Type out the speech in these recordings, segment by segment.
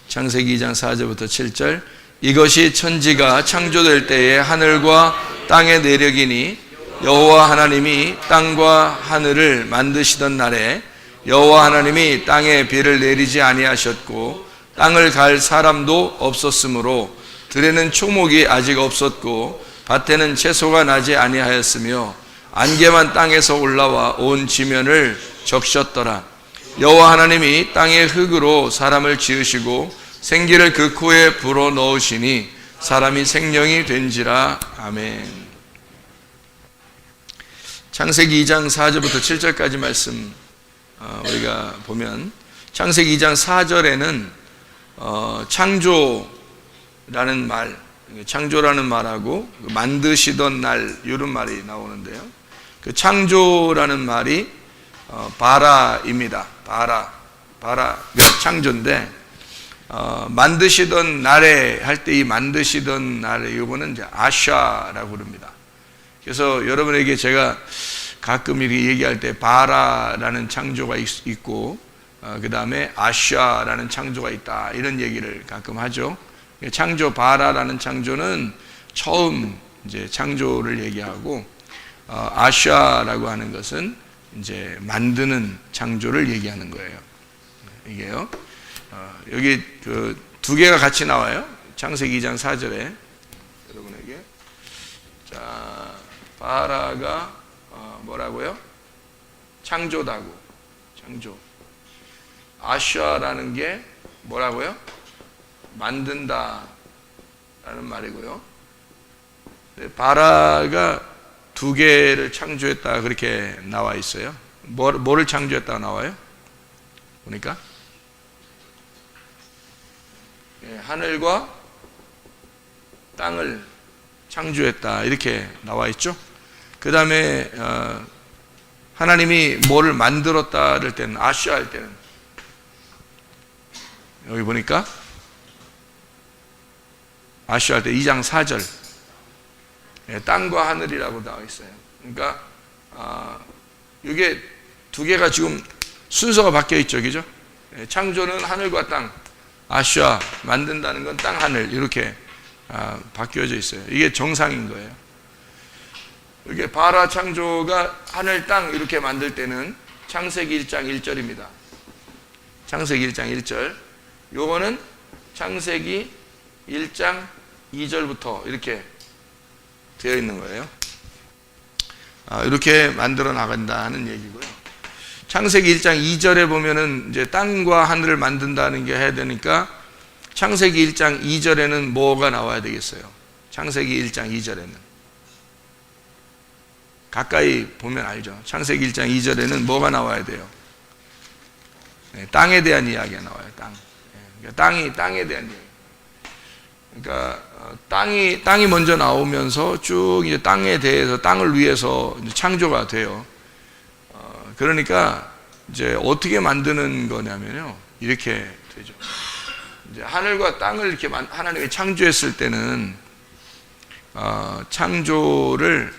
창세기 2장 4절부터 7절. 이것이 천지가 창조될 때에 하늘과 땅의 내력이니 여호와 하나님이 땅과 하늘을 만드시던 날에 여호와 하나님이 땅에 비를 내리지 아니하셨고 땅을 갈 사람도 없었으므로 들에는 초목이 아직 없었고 밭에는 채소가 나지 아니하였으며 안개만 땅에서 올라와 온 지면을 적셨더라. 여호와 하나님이 땅의 흙으로 사람을 지으시고 생기를 그 코에 불어 넣으시니 사람이 생명이 된지라. 아멘. 창세기 2장 4절부터 7절까지 말씀 우리가 보면 창세기 2장 4절에는 창조라는 말하고 만드시던 날 이런 말이 나오는데요. 그 창조라는 말이 바라입니다. 바라가 창조인데 만드시던 날에 할 때 이 만드시던 날에 이거는 이제 아샤라고 그럽니다. 그래서 여러분에게 제가 가끔 이렇게 얘기할 때 바라라는 창조가 있고 그 다음에 아샤라는 창조가 있다 이런 얘기를 가끔 하죠. 창조 바라라는 창조는 처음 이제 창조를 얘기하고 아샤라고 하는 것은 이제 만드는 창조를 얘기하는 거예요. 이게요. 여기 그 두 개가 같이 나와요. 창세기 2장 4절에 여러분에게. 자, 바라가 뭐라고요? 창조다고. 창조. 아샤라는 게 뭐라고요? 만든다 라는 말이고요. 바라가 두 개를 창조했다 그렇게 나와 있어요. 뭐를 창조했다고 나와요? 보니까 하늘과 땅을 창조했다 이렇게 나와 있죠. 그 다음에 하나님이 뭐를 만들었다 할 때는 아샤 할 때는 여기 보니까 아샤 할 때 2장 4절 땅과 하늘이라고 나와 있어요. 그러니까 이게 두 개가 지금 순서가 바뀌어 있죠, 그죠? 창조는 하늘과 땅, 아샤 만든다는 건 땅, 하늘 이렇게 바뀌어져 있어요. 이게 정상인 거예요. 이게 바라 창조가 하늘, 땅 이렇게 만들 때는 창세기 1장 1절입니다. 창세기 1장 1절. 요거는 창세기 1장 2절부터 이렇게 되어 있는 거예요. 이렇게 만들어 나간다는 얘기고요. 창세기 1장 2절에 보면은 이제 땅과 하늘을 만든다는 게 해야 되니까 창세기 1장 2절에는 뭐가 나와야 되겠어요? 창세기 1장 2절에는 가까이 보면 알죠. 창세기 1장 2절에는 뭐가 나와야 돼요? 땅에 대한 이야기가 나와요. 땅. 땅에 대한 이야기. 그러니까 땅이 먼저 나오면서 쭉 이제 땅에 대해서 땅을 위해서 이제 창조가 돼요. 그러니까 이제 어떻게 만드는 거냐면요, 이렇게 되죠. 이제 하늘과 땅을 이렇게 하나님이 창조했을 때는 창조를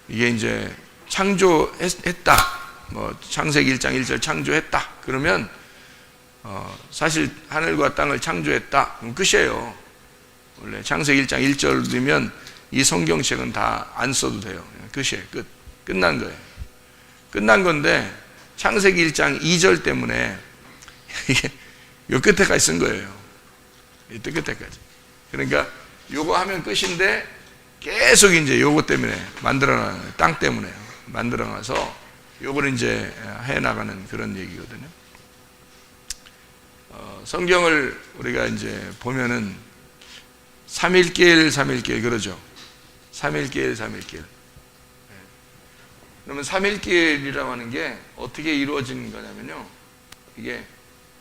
이게 이제 창조했다. 뭐 창세기 1장 1절 창조했다. 그러면 사실 하늘과 땅을 창조했다. 그럼 끝이에요. 원래 창세기 1장 1절이면 이 성경책은 다 안 써도 돼요. 끝이에요. 끝난 거예요. 끝난 건데 창세기 1장 2절 때문에 이게 요 끝에까지 쓴 거예요. 이 끝에까지. 그러니까 요거 하면 끝인데 계속 이제 요거 때문에 만들어놔요. 땅 때문에 만들어놔서 요걸 이제 해나가는 그런 얘기거든요. 성경을 우리가 이제 보면은 삼일길 그러죠. 삼일길. 그러면 삼일길이라고 하는 게 어떻게 이루어지는 거냐면요, 이게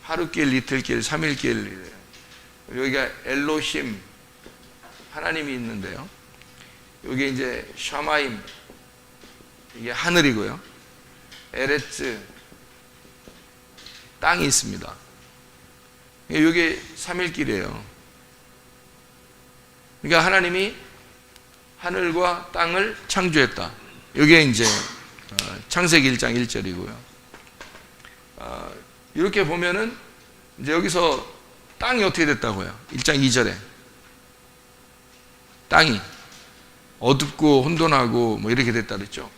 하루길, 이틀길, 삼일길이래요. 여기가 엘로힘 하나님이 있는데요, 여기 이제 샤마임 이게 하늘이고요, 에레츠 땅이 있습니다. 이게 삼일길이에요. 그러니까 하나님이 하늘과 땅을 창조했다. 이게 이제 창세기 1장 1절이고요. 이렇게 보면은 이제 여기서 땅이 어떻게 됐다고요? 1장 2절에 땅이 어둡고 혼돈하고 뭐 이렇게 됐다 그랬죠.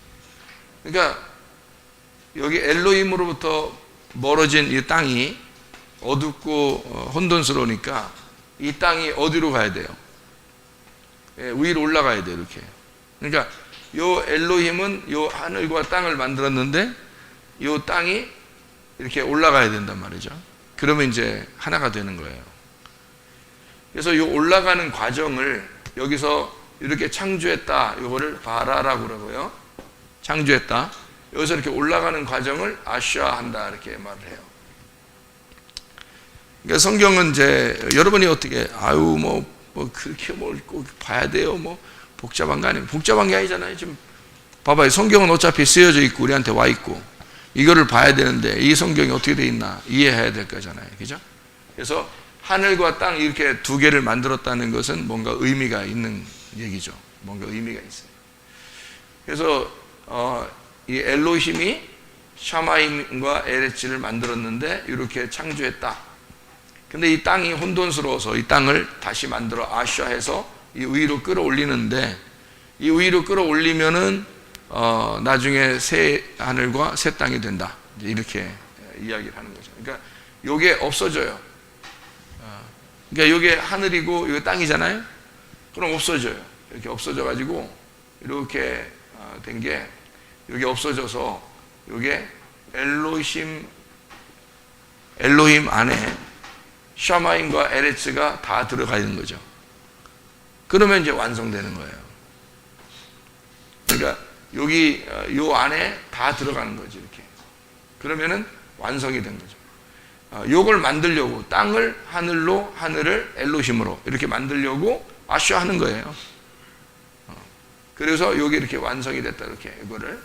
그러니까 여기 엘로힘으로부터 멀어진 이 땅이 어둡고 혼돈스러우니까 이 땅이 어디로 가야 돼요? 위로 올라가야 돼요. 이렇게. 그러니까 요 엘로힘은 요 하늘과 땅을 만들었는데 요 땅이 이렇게 올라가야 된단 말이죠. 그러면 이제 하나가 되는 거예요. 그래서 요 올라가는 과정을 여기서 이렇게 창조했다. 요거를 바라라고 그러고요. 창조했다. 여기서 이렇게 올라가는 과정을 아샤한다. 이렇게 말을 해요. 그러니까 성경은 이제 여러분이 어떻게 뭐 그렇게 뭘 꼭 봐야 돼요. 뭐 복잡한 거 아니에요. 복잡한 게 아니잖아요. 지금 봐봐요. 성경은 어차피 쓰여져 있고 우리한테 와 있고 이거를 봐야 되는데 이 성경이 어떻게 돼 있나 이해해야 될 거잖아요. 그죠? 그래서 하늘과 땅 이렇게 두 개를 만들었다는 것은 뭔가 의미가 있는 얘기죠. 뭔가 의미가 있어요. 그래서 이 엘로힘이 샤마임과 에레츠를 만들었는데 이렇게 창조했다. 근데 이 땅이 혼돈스러워서 이 땅을 다시 만들어 아샤해서 이 위로 끌어올리는데 이 위로 끌어올리면은 나중에 새 하늘과 새 땅이 된다. 이렇게 이야기를 하는 거죠. 그러니까 요게 없어져요. 그러니까 요게 하늘이고 요게 땅이잖아요. 그럼 없어져요. 이렇게 없어져 가지고 이렇게 된 게 요게 없어져서 요게 엘로힘 안에 샤마임과 에레츠가 다 들어가 있는 거죠. 그러면 이제 완성되는 거예요. 그러니까 여기 요 안에 다 들어가는 거죠. 이렇게. 그러면은 완성이 된 거죠. 요걸 만들려고 땅을 하늘로 하늘을 엘로힘으로 이렇게 만들려고 아쉬워 하는 거예요. 그래서 요게 이렇게 완성이 됐다. 이렇게 이거를.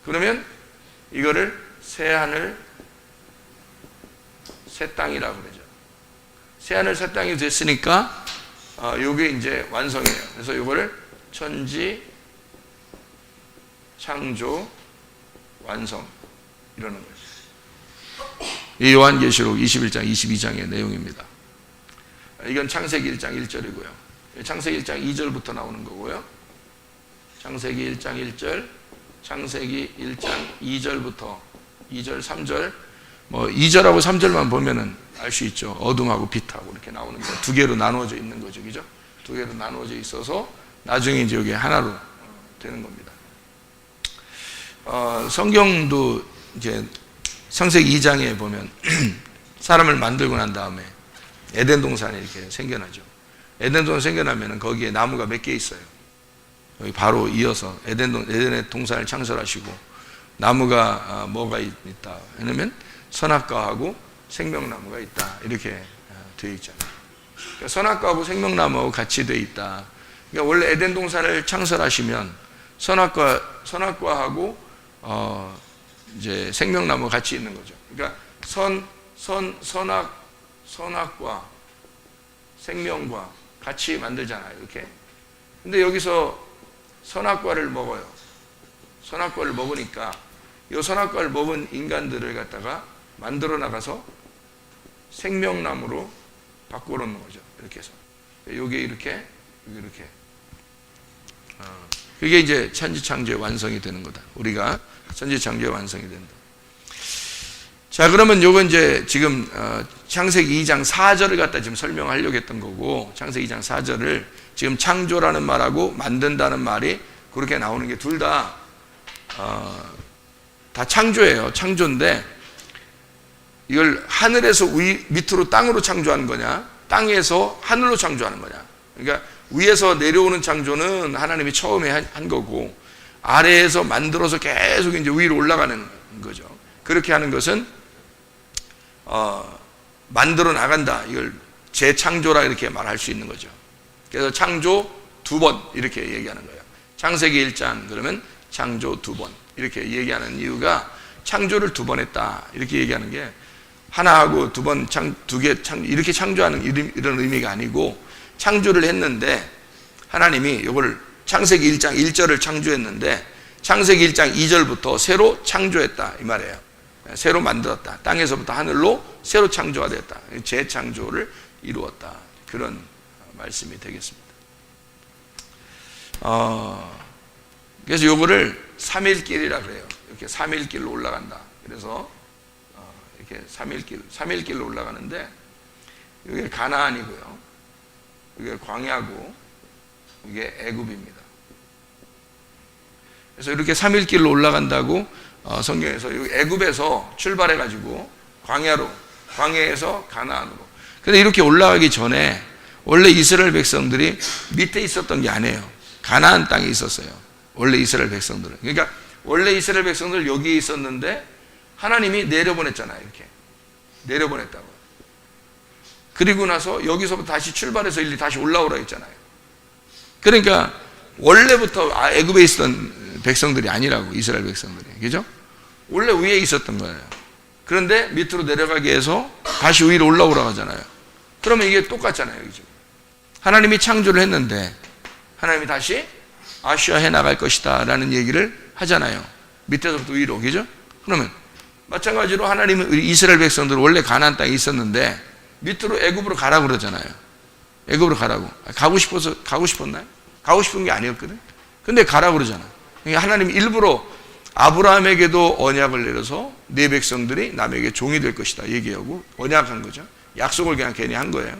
그러면 이거를 새 하늘 새 땅이라고 그러죠. 새 하늘 새 땅이 됐으니까 요게 이제 완성이에요. 그래서 요거를 천지 창조 완성 이러는 거죠. 이 요한계시록 21장 22장의 내용입니다. 이건 창세기 1장 1절이고요. 창세기 1장 2절부터 나오는 거고요. 창세기 1장 1절, 창세기 1장 2절부터 2절, 3절, 뭐 2절하고 3절만 보면은 알 수 있죠. 어둠하고 빛하고 이렇게 나오는 거. 두 개로 나누어져 있는 거죠. 그죠? 두 개로 나누어져 있어서 나중에 이제 여기 하나로 되는 겁니다. 성경도 이제 창세기 2장에 보면 사람을 만들고 난 다음에 에덴 동산이 이렇게 생겨나죠. 에덴 동산 생겨나면은 거기에 나무가 몇 개 있어요. 여기 바로 이어서 에덴의 동산을 창설하시고 나무가 뭐가 있다. 왜냐면 선악과하고 생명나무가 있다. 이렇게 되어 있잖아요. 그러니까 선악과하고 생명나무하고 같이 되어 있다. 그러니까 원래 에덴 동산을 창설하시면 선악과하고 이제 생명나무 같이 있는 거죠. 그러니까 선악과 생명과 같이 만들잖아요. 이렇게. 근데 여기서 선악과를 먹어요. 선악과를 먹으니까 이 선악과를 먹은 인간들을 갖다가 만들어 나가서 생명나무로 바꿔 놓는 거죠. 이렇게 해서. 요게 이렇게, 요게 이렇게. 그게 이제 천지창조의 완성이 되는 거다. 우리가 천지창조의 완성이 된다. 자, 그러면 요건 이제 지금 창세기 2장 4절을 갖다 지금 설명하려고 했던 거고, 창세기 2장 4절을 지금 창조라는 말하고 만든다는 말이 그렇게 나오는 게 둘 다 창조예요. 창조인데 이걸 하늘에서 밑으로 땅으로 창조하는 거냐, 땅에서 하늘로 창조하는 거냐. 그러니까 위에서 내려오는 창조는 하나님이 처음에 한 거고, 아래에서 만들어서 계속 이제 위로 올라가는 거죠. 그렇게 하는 것은 만들어 나간다. 이걸 재창조라 이렇게 말할 수 있는 거죠. 그래서 창조 2번 이렇게 얘기하는 거예요. 창세기 1장 그러면 창조 2번 이렇게 얘기하는 이유가 창조를 2번 했다 이렇게 얘기하는 게 하나하고 두 개 이렇게 창조하는 이런 의미가 아니고, 창조를 했는데 하나님이 이걸 창세기 1장 1절을 창조했는데 창세기 1장 2절부터 새로 창조했다 이 말이에요. 새로 만들었다. 땅에서부터 하늘로 새로 창조가 되었다. 재창조를 이루었다. 그런 말씀이 되겠습니다. 그래서 요거를 3일길이라 그래요. 이렇게 3일길로 올라간다. 그래서 이렇게 3일길로 올라가는데, 이게 가나안이고요, 이게 광야고, 이게 애굽입니다. 그래서 이렇게 3일길로 올라간다고 성경에서 애굽에서 출발해가지고 광야에서 가나안으로. 근데 이렇게 올라가기 전에 원래 이스라엘 백성들이 밑에 있었던 게 아니에요. 가나안 땅에 있었어요. 원래 이스라엘 백성들은. 그러니까 원래 이스라엘 백성들 여기에 있었는데 하나님이 내려보냈잖아요. 이렇게 내려보냈다고. 그리고 나서 여기서부터 다시 출발해서 일리 다시 올라오라 했잖아요. 그러니까 원래부터 애굽에 있었던 백성들이 아니라고, 이스라엘 백성들이. 그죠? 원래 위에 있었던 거예요. 그런데 밑으로 내려가게 해서 다시 위로 올라오라고 하잖아요. 그러면 이게 똑같잖아요. 그죠? 하나님이 창조를 했는데 하나님이 다시 아슈아 해 나갈 것이다 라는 얘기를 하잖아요. 밑에서부터 위로. 그죠? 그러면 마찬가지로 하나님은 이스라엘 백성들 원래 가나안 땅에 있었는데 밑으로 애굽으로 가라고 그러잖아요. 애굽으로 가라고. 가고 싶었나요? 가고 싶은 게 아니었거든. 근데 가라고 그러잖아. 그러니까 하나님이 일부러 아브라함에게도 언약을 내려서 네 백성들이 남에게 종이 될 것이다 얘기하고 언약한 거죠. 약속을 그냥 괜히 한 거예요.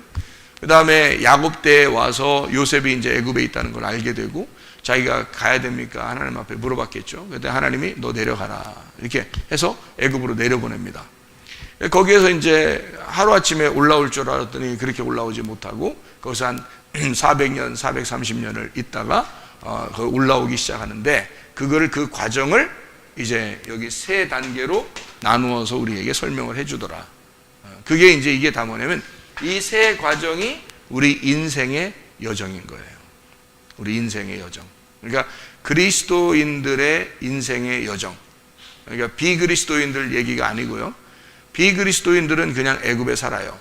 그 다음에 야곱 때에 와서 요셉이 이제 애굽에 있다는 걸 알게 되고 자기가 가야 됩니까? 하나님 앞에 물어봤겠죠. 그때 하나님이 너 내려가라 이렇게 해서 애굽으로 내려보냅니다. 거기에서 이제 하루아침에 올라올 줄 알았더니 그렇게 올라오지 못하고 거기서 한 400년, 430년을 있다가 올라오기 시작하는데 그 과정을 이제 여기 세 단계로 나누어서 우리에게 설명을 해주더라. 그게 이제 이게 다 뭐냐면 이 세 과정이 우리 인생의 여정인 거예요. 우리 인생의 여정. 그러니까 그리스도인들의 인생의 여정. 그러니까 비그리스도인들 얘기가 아니고요. 비그리스도인들은 그냥 애굽에 살아요.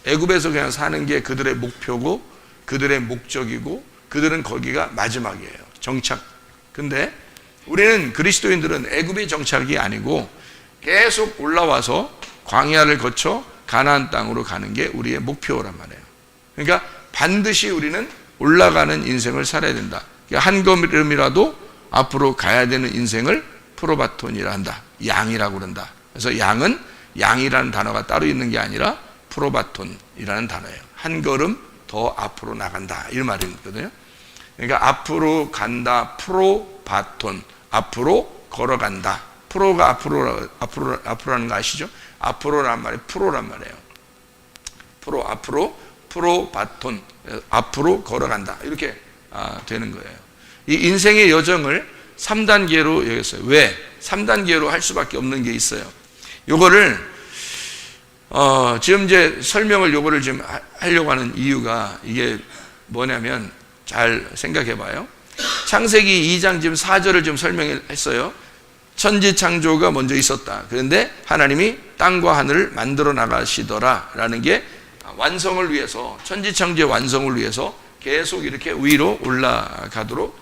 애굽에서 그냥 사는 게 그들의 목표고 그들의 목적이고 그들은 거기가 마지막이에요. 정착. 근데 우리는 그리스도인들은 애굽의 정착이 아니고 계속 올라와서 광야를 거쳐 가나안 땅으로 가는 게 우리의 목표란 말이에요. 그러니까 반드시 우리는 올라가는 인생을 살아야 된다. 한 걸음이라도 앞으로 가야 되는 인생을 프로바톤이라 한다. 양이라고 그런다. 그래서 양이라는 단어가 따로 있는 게 아니라 프로바톤이라는 단어예요. 한 걸음 더 앞으로 나간다 이 말이거든요. 그러니까 앞으로 간다. 프로바톤. 앞으로 걸어간다. 프로가 앞으로라는 거 아시죠? 앞으로란 말이 프로란 말이에요. 앞으로 프로바톤. 앞으로 걸어간다. 이렇게 되는 거예요. 이 인생의 여정을 3단계로 여겼어요. 왜? 3단계로 할 수밖에 없는 게 있어요. 요거를 지금 이제 설명을 요거를 지금 하려고 하는 이유가 이게 뭐냐면 잘 생각해 봐요. 창세기 2장 지금 4절을 지금 설명했어요. 천지 창조가 먼저 있었다. 그런데 하나님이 땅과 하늘을 만들어 나가시더라 라는 게 완성을 위해서, 천지 창조의 완성을 위해서 계속 이렇게 위로 올라가도록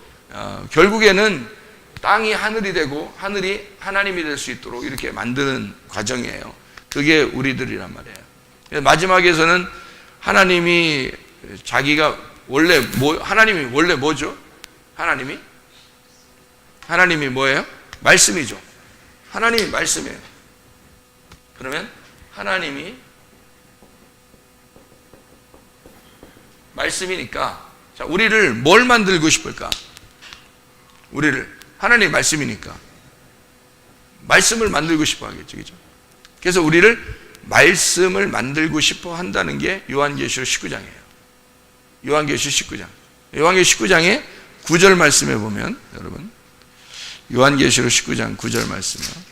결국에는 땅이 하늘이 되고 하늘이 하나님이 될 수 있도록 이렇게 만드는 과정이에요. 그게 우리들이란 말이에요. 마지막에서는 하나님이 자기가 하나님이 원래 뭐죠? 하나님이 뭐예요? 말씀이죠. 하나님이 말씀이에요. 그러면 하나님이 말씀이니까 자, 우리를 뭘 만들고 싶을까? 하나님이 말씀이니까 말씀을 만들고 싶어 하겠죠. 그죠? 그래서 우리를 말씀을 만들고 싶어 한다는 게 요한계시록 19장이에요. 요한계시록 19장. 요한계시록 19장에 9절 말씀에 보면 여러분 요한계시록 19장 9절 말씀이요.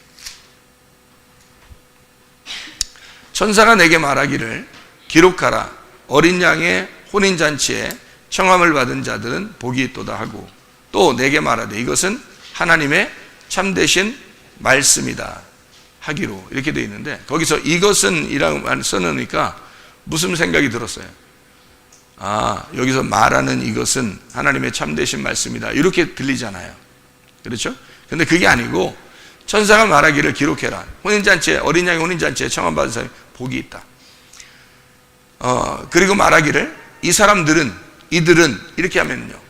천사가 내게 말하기를 기록하라. 어린 양의 혼인잔치에 청함을 받은 자들은 복이 있도다 하고 또 내게 말하되 이것은 하나님의 참되신 말씀이다 하기로 이렇게 되어 있는데 거기서 이것은 이라고 써놓으니까 무슨 생각이 들었어요? 여기서 말하는 이것은 하나님의 참되신 말씀이다 이렇게 들리잖아요. 그렇죠? 근데 그게 아니고 천사가 말하기를 기록해라. 혼인잔치에 어린 양의 혼인잔치에 청함받은 사람이 복이 있다. 그리고 말하기를 이들은 이렇게 하면요.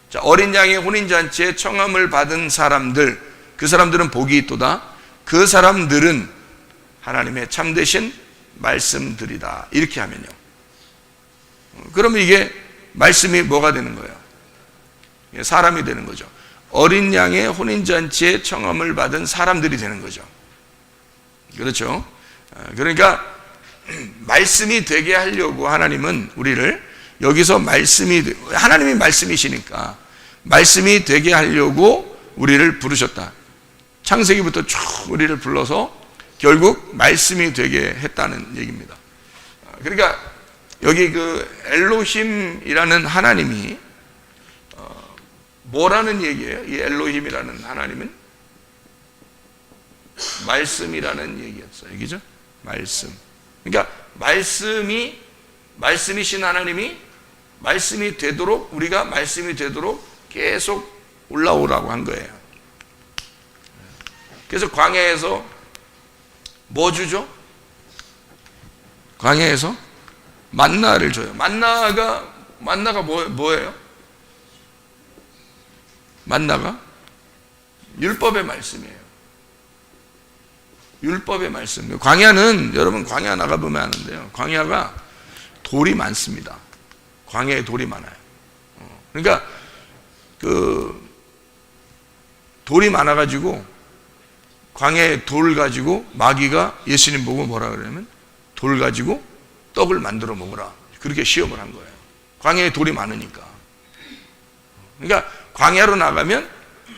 자, 어린 양의 혼인잔치에 청함을 받은 사람들, 그 사람들은 복이 있도다. 그 사람들은 하나님의 참되신 말씀들이다. 이렇게 하면요. 그러면 이게 말씀이 뭐가 되는 거예요? 사람이 되는 거죠. 어린 양의 혼인잔치에 청함을 받은 사람들이 되는 거죠. 그렇죠? 그러니까 말씀이 되게 하려고 하나님은 우리를 여기서 하나님이 말씀이시니까 말씀이 되게 하려고 우리를 부르셨다. 창세기부터 쭉 우리를 불러서 결국 말씀이 되게 했다는 얘기입니다. 그러니까 여기 그 엘로힘이라는 하나님이 뭐라는 얘기예요? 이 엘로힘이라는 하나님은 말씀이라는 얘기였어요. 그죠? 말씀. 그러니까 말씀이신 하나님이 말씀이 되도록, 우리가 말씀이 되도록 계속 올라오라고 한 거예요. 그래서 광야에서 뭐 주죠? 광야에서 만나를 줘요. 만나가 뭐예요? 만나가 율법의 말씀이에요. 율법의 말씀. 광야는 여러분 광야 나가보면 아는데요. 광야가 돌이 많습니다. 광야에 돌이 많아요. 그러니까 그 돌이 많아가지고 광야에 돌 가지고 마귀가 예수님 보고 뭐라 그러냐면 돌 가지고 떡을 만들어 먹으라. 그렇게 시험을 한 거예요. 광야에 돌이 많으니까. 그러니까 광야로 나가면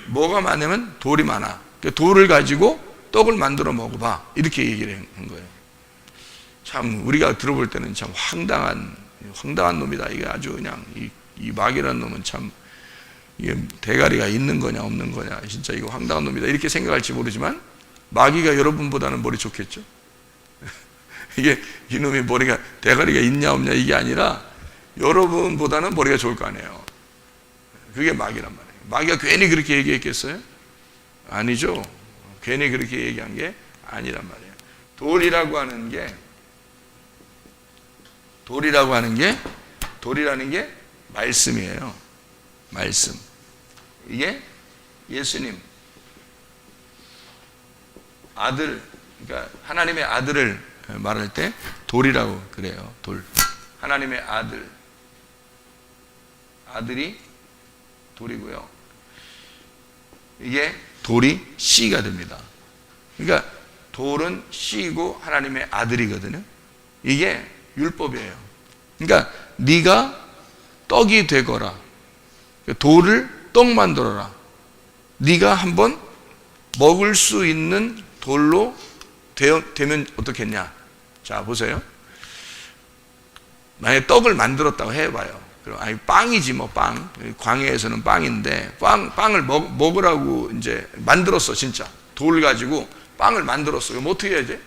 뭐가 많으면 돌이 많아. 그러니까 돌을 가지고 떡을 만들어 먹어봐. 이렇게 얘기를 한 거예요. 참 우리가 들어볼 때는 참 황당한 놈이다. 이게 아주 그냥 이 마귀라는 놈은 참 이게 대가리가 있는 거냐 없는 거냐 진짜 이거 황당한 놈이다 이렇게 생각할지 모르지만 마귀가 여러분보다는 머리 좋겠죠. 이게 이놈이 머리가 대가리가 있냐 없냐 이게 아니라 여러분보다는 머리가 좋을 거 아니에요. 그게 마귀란 말이에요. 마귀가 괜히 그렇게 얘기했겠어요? 아니죠. 괜히 그렇게 얘기한 게 아니란 말이에요. 돌이라고 하는 게 말씀이에요. 말씀. 이게 예수님 아들, 그러니까 하나님의 아들을 말할 때 돌이라고 그래요. 돌. 하나님의 아들이 돌이고요. 이게 돌이 씨가 됩니다. 그러니까 돌은 씨고 하나님의 아들이거든요. 이게 율법이에요. 그러니까 네가 떡이 되거라. 돌을 떡 만들어라. 네가 한번 먹을 수 있는 돌로 되면 어떻겠냐. 자 보세요. 만약에 떡을 만들었다고 해봐요. 그럼 아니 빵이지 뭐 빵. 광야에서는 빵인데 빵을 먹으라고 이제 만들었어. 진짜 돌 가지고 빵을 만들었어. 그럼 어떻게 해야지?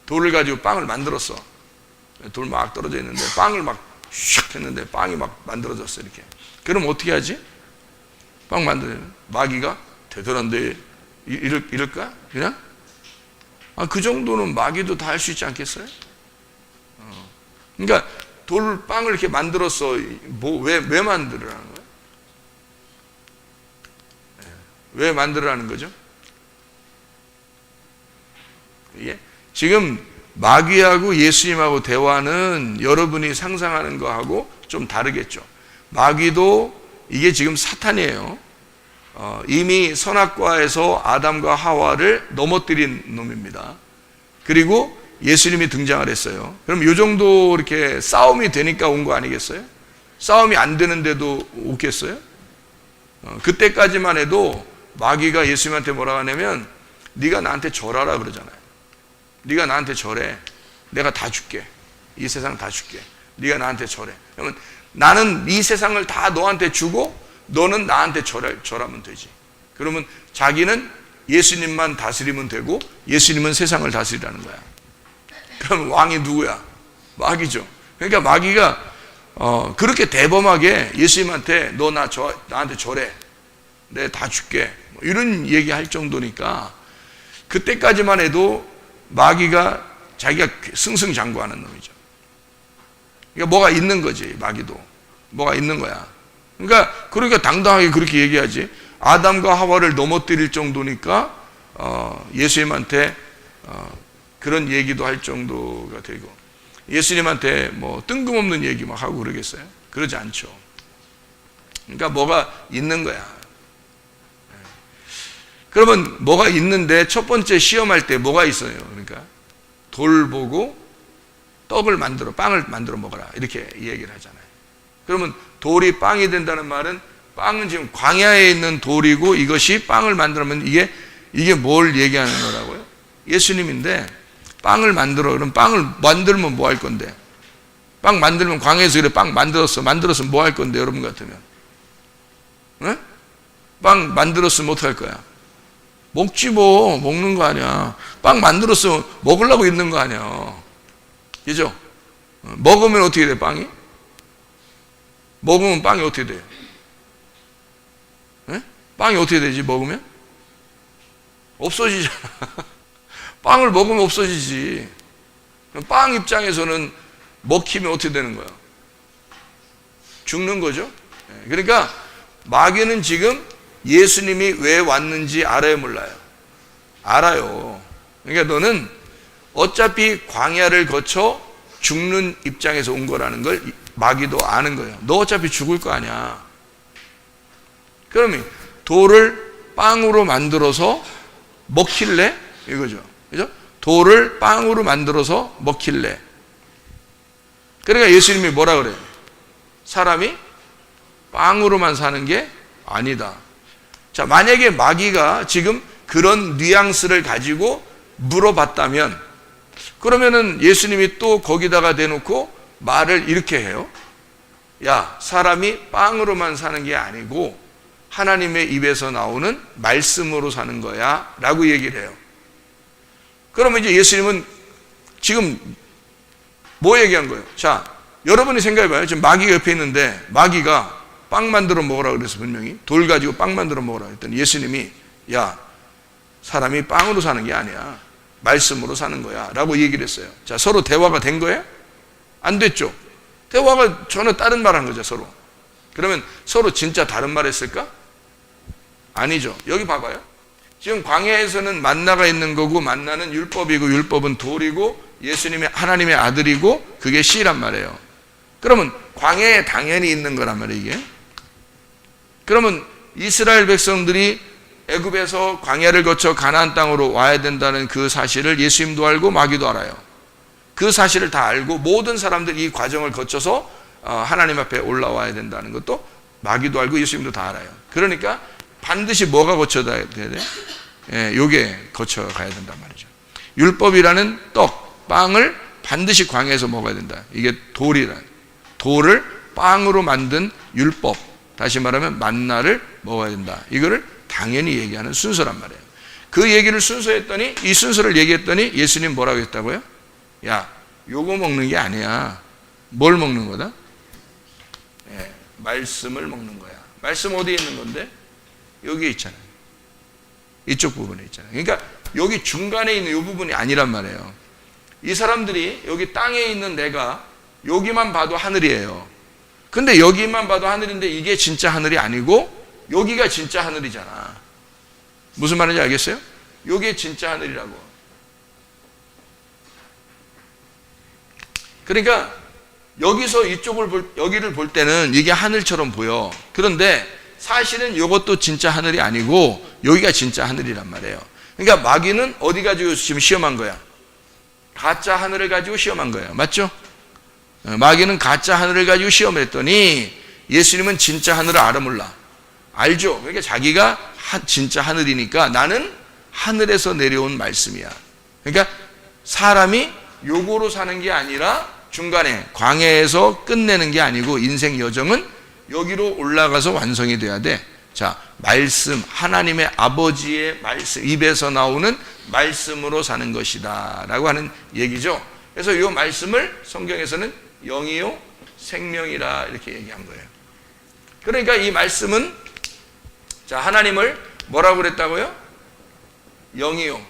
돌을 가지고 빵을 만들었어. 돌 막 떨어져 있는데 빵을 막 슉 했는데 빵이 막 만들어졌어. 이렇게. 그럼 어떻게 하지? 빵 만들면 마귀가 대단한데 이럴까? 그냥? 그 정도는 마귀도 다 할 수 있지 않겠어요? 그러니까 돌빵을 이렇게 만들었어. 왜 만들으라는 거예요? 왜 만들으라는 거죠? 이게 지금 마귀하고 예수님하고 대화는 여러분이 상상하는 거하고 좀 다르겠죠. 마귀도 이게 지금 사탄이에요. 이미 선악과에서 아담과 하와를 넘어뜨린 놈입니다. 그리고 예수님이 등장을 했어요. 그럼 이 정도 이렇게 싸움이 되니까 온 거 아니겠어요? 싸움이 안 되는데도 오겠어요? 그때까지만 해도 마귀가 예수님한테 뭐라 하냐면 네가 나한테 절하라 그러잖아요. 네가 나한테 절해. 내가 다 줄게. 이 세상 다 줄게. 네가 나한테 절해. 그러면 나는 이 세상을 다 너한테 주고 너는 나한테 절하면 되지. 그러면 자기는 예수님만 다스리면 되고 예수님은 세상을 다스리라는 거야. 그럼 왕이 누구야? 마귀죠. 그러니까 마귀가 그렇게 대범하게 예수님한테 너 나한테 절해. 내가 다 줄게. 이런 얘기할 정도니까 그때까지만 해도 마귀가 자기가 승승장구하는 놈이죠. 그러니까 뭐가 있는 거지. 마귀도 뭐가 있는 거야. 그러니까 당당하게 그렇게 얘기하지. 아담과 하와를 넘어뜨릴 정도니까 예수님한테 그런 얘기도 할 정도가 되고, 예수님한테 뭐 뜬금없는 얘기 막 하고 그러겠어요? 그러지 않죠. 그러니까 뭐가 있는 거야. 그러면 뭐가 있는데 첫 번째 시험할 때 뭐가 있어요? 그러니까 돌 보고 빵을 만들어 먹어라, 이렇게 얘기를 하잖아요. 그러면 돌이 빵이 된다는 말은, 빵은 지금 광야에 있는 돌이고 이것이 빵을 만들면 이게 뭘 얘기하는 거라고요? 예수님인데 빵을 만들어. 그럼 빵을 만들면 뭐 할 건데? 빵 만들면 광야에서 그래 빵 만들었어 뭐 할 건데, 여러분 같으면? 네? 빵 만들었으면 어떡할 거야? 먹지 뭐. 먹는 거 아니야. 빵 만들었으면 먹으려고 있는 거 아니야. 그죠? 먹으면 어떻게 돼, 빵이? 먹으면 빵이 어떻게 돼요? 네? 빵이 어떻게 되지, 먹으면? 없어지잖아. 빵을 먹으면 없어지지. 빵 입장에서는 먹히면 어떻게 되는 거야? 죽는 거죠. 그러니까 마귀는 지금 예수님이 왜 왔는지 알아요, 몰라요? 알아요. 그러니까 너는 어차피 광야를 거쳐 죽는 입장에서 온 거라는 걸 마귀도 아는 거예요. 너 어차피 죽을 거 아니야. 그러면 돌을 빵으로 만들어서 먹힐래? 이거죠. 그죠? 돌을 빵으로 만들어서 먹힐래? 그러니까 예수님이 뭐라 그래요? 사람이 빵으로만 사는 게 아니다. 자, 만약에 마귀가 지금 그런 뉘앙스를 가지고 물어봤다면, 그러면은 예수님이 또 거기다가 대놓고 말을 이렇게 해요. 야, 사람이 빵으로만 사는 게 아니고 하나님의 입에서 나오는 말씀으로 사는 거야 라고 얘기를 해요. 그러면 이제 예수님은 지금 뭐 얘기한 거예요? 자, 여러분이 생각해봐요. 지금 마귀가 옆에 있는데 마귀가 빵 만들어 먹으라 그래서 분명히 돌 가지고 빵 만들어 먹으라 그랬더니 예수님이 야, 사람이 빵으로 사는 게 아니야, 말씀으로 사는 거야 라고 얘기를 했어요. 자, 서로 대화가 된 거예요? 안 됐죠. 대화가 전혀 다른 말 한 거죠, 서로. 그러면 서로 진짜 다른 말 했을까? 아니죠. 여기 봐봐요. 지금 광야에서는 만나가 있는 거고, 만나는 율법이고 율법은 돌이고 예수님이 하나님의 아들이고 그게 씨란 말이에요. 그러면 광야에 당연히 있는 거란 말이에요, 이게. 그러면 이스라엘 백성들이 애굽에서 광야를 거쳐 가나안 땅으로 와야 된다는 그 사실을 예수님도 알고 마귀도 알아요. 그 사실을 다 알고 모든 사람들이 이 과정을 거쳐서 하나님 앞에 올라와야 된다는 것도 마귀도 알고 예수님도 다 알아요. 그러니까 반드시 뭐가 거쳐야 돼? 요게 거쳐가야 된단 말이죠. 율법이라는 빵을 반드시 광야에서 먹어야 된다. 이게 돌을 빵으로 만든 율법, 다시 말하면 만나를 먹어야 된다. 이거를 당연히 얘기하는 순서란 말이에요. 그 얘기를 순서했더니, 이 순서를 얘기했더니 예수님 뭐라고 했다고요? 야, 요거 먹는 게 아니야. 뭘 먹는 거다? 말씀을 먹는 거야. 말씀 어디에 있는 건데? 여기에 있잖아요. 이쪽 부분에 있잖아요. 그러니까 여기 중간에 있는 이 부분이 아니란 말이에요. 이 사람들이 여기 땅에 있는 내가 여기만 봐도 하늘이에요. 근데 여기만 봐도 하늘인데 이게 진짜 하늘이 아니고 여기가 진짜 하늘이잖아. 무슨 말인지 알겠어요? 여기에 진짜 하늘이라고. 그러니까 여기서 여기를 볼 때는 이게 하늘처럼 보여. 그런데 사실은 이것도 진짜 하늘이 아니고 여기가 진짜 하늘이란 말이에요. 그러니까 마귀는 어디 가지고 지금 시험한 거야? 가짜 하늘을 가지고 시험한 거예요. 맞죠? 마귀는 가짜 하늘을 가지고 시험했더니 예수님은 진짜 하늘을 알아 몰라? 알죠? 그러니까 자기가 진짜 하늘이니까 나는 하늘에서 내려온 말씀이야. 그러니까 사람이 요거로 사는 게 아니라 중간에 광야에서 끝내는 게 아니고 인생 여정은 여기로 올라가서 완성이 돼야 돼. 자, 말씀, 하나님의 아버지의 말씀, 입에서 나오는 말씀으로 사는 것이다 라고 하는 얘기죠. 그래서 이 말씀을 성경에서는 영이요 생명이라 이렇게 얘기한 거예요. 그러니까 이 말씀은, 자, 하나님을 뭐라고 그랬다고요? 영이요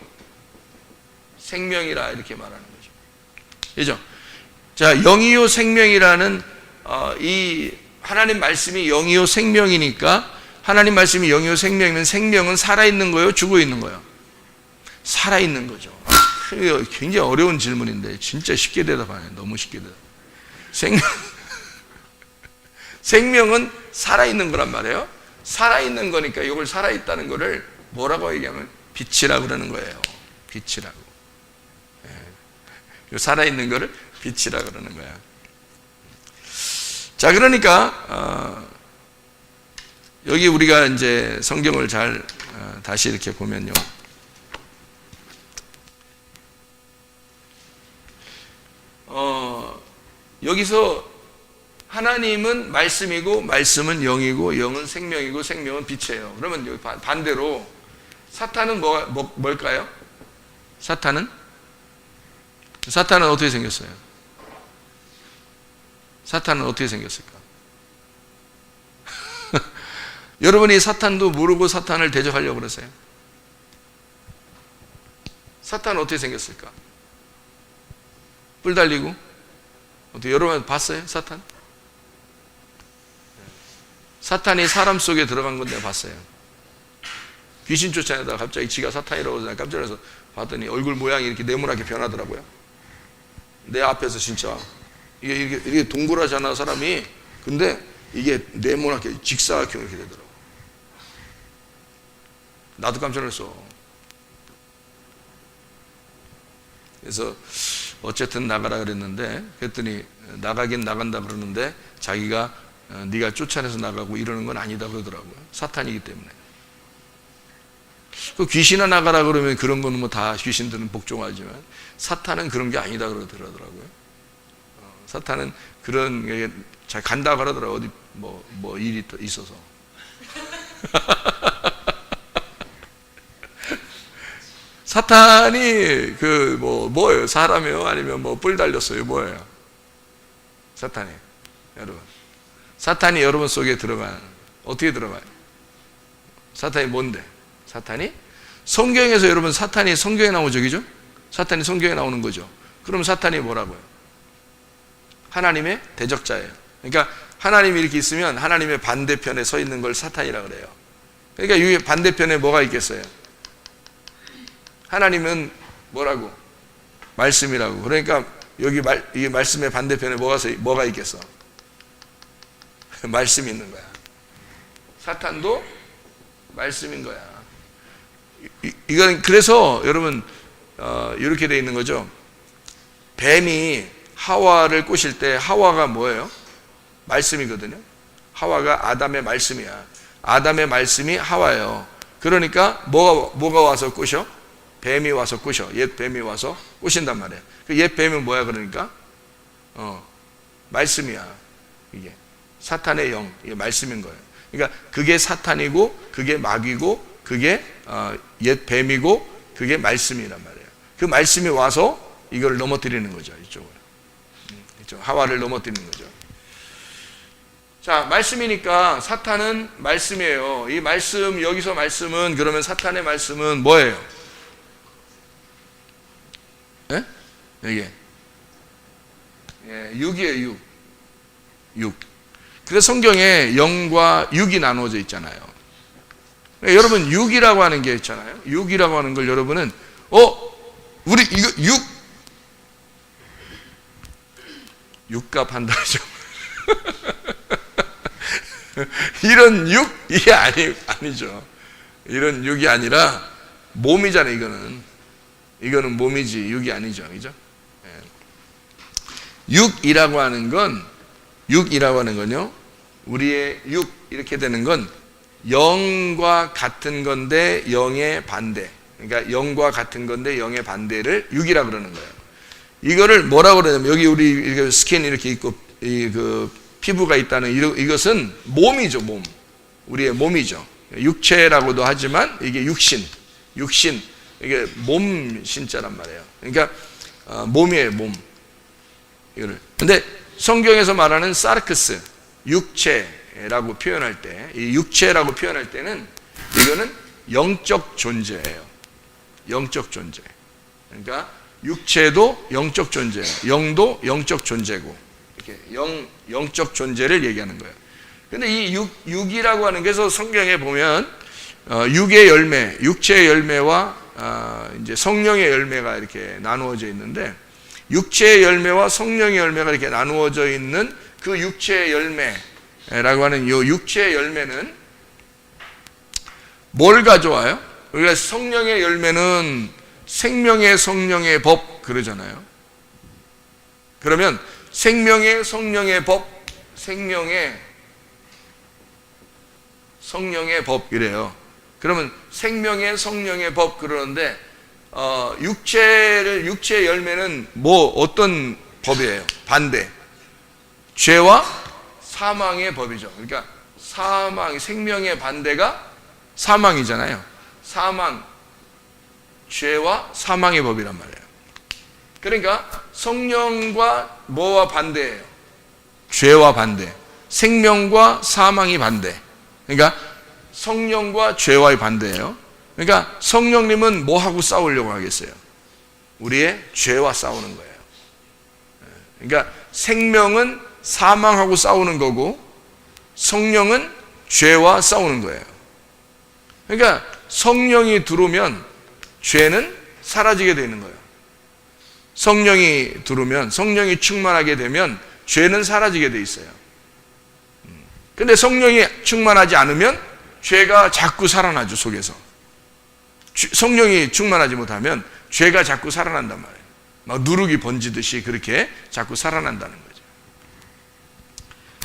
생명이라 이렇게 말하는 거죠. 그죠? 자, 영이요 생명이라는 이 하나님 말씀이 영이요 생명이니까, 하나님 말씀이 영이요 생명이면 생명은 살아있는 거예요, 죽어있는 거예요? 살아있는 거죠. 굉장히 어려운 질문인데 진짜 쉽게 대답하네요. 너무 쉽게 대답. 생명은 살아있는 거란 말이에요. 살아있는 거니까 이걸 살아있다는 거를 뭐라고 얘기하면 빛이라고 그러는 거예요. 빛이라고. 살아있는 거를 빛이라고 그러는 거야. 자, 그러니까 여기 우리가 이제 성경을 잘 다시 이렇게 보면요, 여기서 하나님은 말씀이고, 말씀은 영이고, 영은 생명이고, 생명은 빛이에요. 그러면 여기 반대로 사탄은 뭘까요? 사탄은 어떻게 생겼어요? 사탄은 어떻게 생겼을까? 여러분이 사탄도 모르고 사탄을 대적하려고 그러세요? 사탄은 어떻게 생겼을까? 뿔 달리고? 어떻게 여러분 봤어요? 사탄이 사람 속에 들어간 건 내가 봤어요. 귀신 쫓아내다가 갑자기 지가 사탄이라고 해서 깜짝 놀라서 봤더니 얼굴 모양이 이렇게 네모나게 변하더라고요. 내 앞에서 진짜 이게 동그랗잖아, 사람이. 근데 이게 네모나게 직사각형 이렇게 되더라고. 나도 깜짝 놀랐어. 그래서 어쨌든 나가라 그랬는데, 그랬더니 나가긴 나간다 그러는데 자기가 네가 쫓아내서 나가고 이러는 건 아니다 그러더라고요. 사탄이기 때문에. 그 귀신아 나가라 그러면 그런 거는 뭐 다 귀신들은 복종하지만 사탄은 그런 게 아니다 그러더라고요. 사탄은 그런 게 잘 간다 그러더라고요. 어디 뭐 일이 있어서. 사탄이 뭐예요? 사람이요? 아니면 뭐 뿔 달렸어요? 뭐예요? 사탄이. 여러분. 사탄이 여러분 속에 어떻게 들어가요? 사탄이 뭔데? 사탄이? 성경에서 여러분 사탄이 성경에 나오는 적이죠? 사탄이 성경에 나오는 거죠. 그럼 사탄이 뭐라고요? 하나님의 대적자예요. 그러니까 하나님이 이렇게 있으면 하나님의 반대편에 서 있는 걸 사탄이라고 그래요. 그러니까 이 반대편에 뭐가 있겠어요? 하나님은 뭐라고? 말씀이라고. 그러니까 여기 이 말씀의 반대편에 뭐가 있겠어? 말씀이 있는 거야. 사탄도 말씀인 거야. 이건 그래서 여러분 이렇게 돼 있는 거죠. 뱀이 하와를 꼬실 때 하와가 뭐예요? 말씀이거든요. 하와가 아담의 말씀이야. 아담의 말씀이 하와예요. 그러니까 뭐가 와서 꼬셔? 뱀이 와서 꼬셔. 옛 뱀이 와서 꼬신단 말이에요. 그 옛 뱀은 뭐야 그러니까? 말씀이야. 이게 사탄의 영, 이게 말씀인 거예요. 그러니까 그게 사탄이고, 그게 마귀고, 그게 옛 뱀이고, 그게 말씀이란 말이에요. 그 말씀이 와서 이걸 넘어뜨리는 거죠. 이쪽으로. 하와를 넘어뜨리는 거죠. 자, 말씀이니까 사탄은 말씀이에요. 이 말씀, 여기서 말씀은, 그러면 사탄의 말씀은 뭐예요? 예? 이게 육이에요. 육. 그래서 성경에 영과 육이 나누어져 있잖아요. 여러분 육이라고 하는 게 있잖아요. 육이라고 하는 걸 여러분은 우리 이거 육값 한다죠. 이런 육 이게 아니죠. 이런 육이 아니라 몸이잖아요. 이거는 몸이지 육이 아니죠. 그죠? 육이라고 하는 건요. 우리의 육 이렇게 되는 건 영과 같은 건데 영의 반대. 그러니까 영과 같은 건데 영의 반대를 육이라 그러는 거예요. 이거를 뭐라고 그러냐면 여기 우리 이렇게 스킨 이렇게 있고 그 피부가 있다는 이것은 몸이죠, 몸. 우리의 몸이죠. 육체라고도 하지만 이게 육신. 이게 몸 신자란 말이에요. 그러니까 몸이에요, 몸. 이거를. 근데 성경에서 말하는 사르크스, 육체라고 표현할 때, 이 육체라고 표현할 때는 이거는 영적 존재예요. 영적 존재. 그러니까 육체도 영적 존재, 영도 영적 존재고, 이렇게 영적 존재를 얘기하는 거예요. 근데 이 육이라고 하는 게, 그래서 성경에 보면 육의 열매, 육체의 열매와 이제 성령의 열매가 이렇게 나누어져 있는데, 육체의 열매와 성령의 열매가 이렇게 나누어져 있는 그 육체의 열매라고 하는 이 육체의 열매는 뭘 가져와요? 우리가 성령의 열매는 생명의 성령의 법 그러잖아요. 그러면 생명의 성령의 법, 생명의 성령의 법 이래요. 그러면 생명의 성령의 법 그러는데, 육체의 열매는 어떤 법이에요? 반대. 죄와 사망의 법이죠. 그러니까 생명의 반대가 사망이잖아요. 사망, 죄와 사망의 법이란 말이에요. 그러니까 성령과 뭐와 반대예요? 죄와 반대. 생명과 사망이 반대. 그러니까 성령과 죄와의 반대예요. 그러니까 성령님은 뭐하고 싸우려고 하겠어요? 우리의 죄와 싸우는 거예요. 그러니까 생명은 사망하고 싸우는 거고, 성령은 죄와 싸우는 거예요. 그러니까 성령이 들어오면 죄는 사라지게 되는 거예요. 성령이 들어오면, 성령이 충만하게 되면 죄는 사라지게 돼 있어요. 근데 성령이 충만하지 않으면 죄가 자꾸 살아나죠, 속에서. 성령이 충만하지 못하면 죄가 자꾸 살아난단 말이에요. 막 누룩이 번지듯이 그렇게 자꾸 살아난다는 거죠.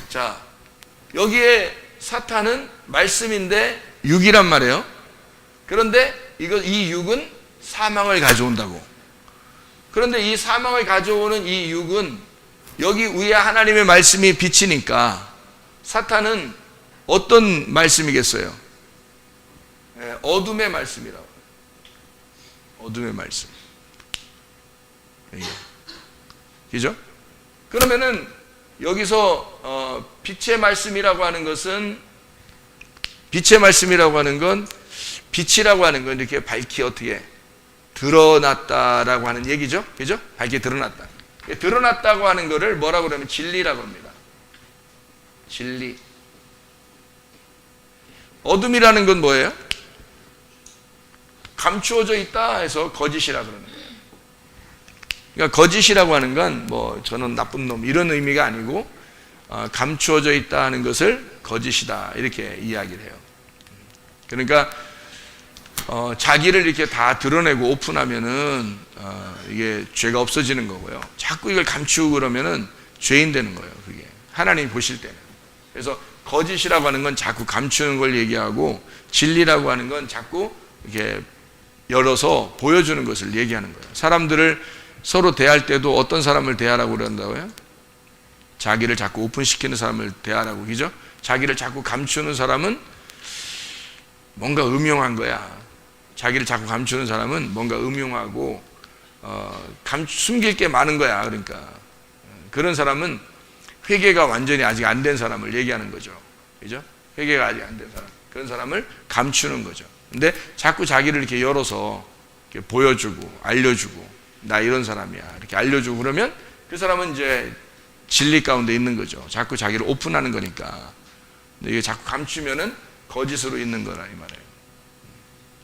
자, 여기에 사탄은 말씀인데 육이란 말이에요. 그런데 이 육은 사망을 가져온다고. 그런데 이 사망을 가져오는 이 육은 여기 위에 하나님의 말씀이 비치니까 사탄은 어떤 말씀이겠어요? 어둠의 말씀이라고. 어둠의 말씀. 그죠? 그러면은 여기서 빛의 말씀이라고 하는 것은, 빛의 말씀이라고 하는 건, 빛이라고 하는 건 이렇게 밝히 어떻게 드러났다라고 하는 얘기죠. 그죠? 밝게 드러났다. 드러났다고 하는 거를 뭐라고 그러면 진리라고 합니다. 진리. 어둠이라는 건 뭐예요? 감추어져 있다 해서 거짓이라고 그러는 거예요. 그러니까 거짓이라고 하는 건 저는 나쁜 놈 이런 의미가 아니고, 감추어져 있다 하는 것을 거짓이다 이렇게 이야기를 해요. 그러니까 자기를 이렇게 다 드러내고 오픈하면은 이게 죄가 없어지는 거고요. 자꾸 이걸 감추고 그러면은 죄인 되는 거예요. 그게 하나님이 보실 때는. 그래서 거짓이라고 하는 건 자꾸 감추는 걸 얘기하고, 진리라고 하는 건 자꾸 이렇게 열어서 보여주는 것을 얘기하는 거예요. 사람들을 서로 대할 때도 어떤 사람을 대하라고 그런다고요? 자기를 자꾸 오픈시키는 사람을 대하라고, 그죠? 자기를 자꾸 감추는 사람은 뭔가 음흉한 거야. 자기를 자꾸 감추는 사람은 뭔가 음흉하고 숨길 게 많은 거야. 그러니까 그런 사람은 회개가 완전히 아직 안 된 사람을 얘기하는 거죠. 그죠? 회개가 아직 안 된 사람, 그런 사람을 감추는 거죠. 근데 자꾸 자기를 이렇게 열어서 이렇게 보여주고 알려주고, 나 이런 사람이야 이렇게 알려주고 그러면 그 사람은 이제 진리 가운데 있는 거죠. 자꾸 자기를 오픈하는 거니까. 근데 이게 자꾸 감추면은 거짓으로 있는 거라 이 말이에요.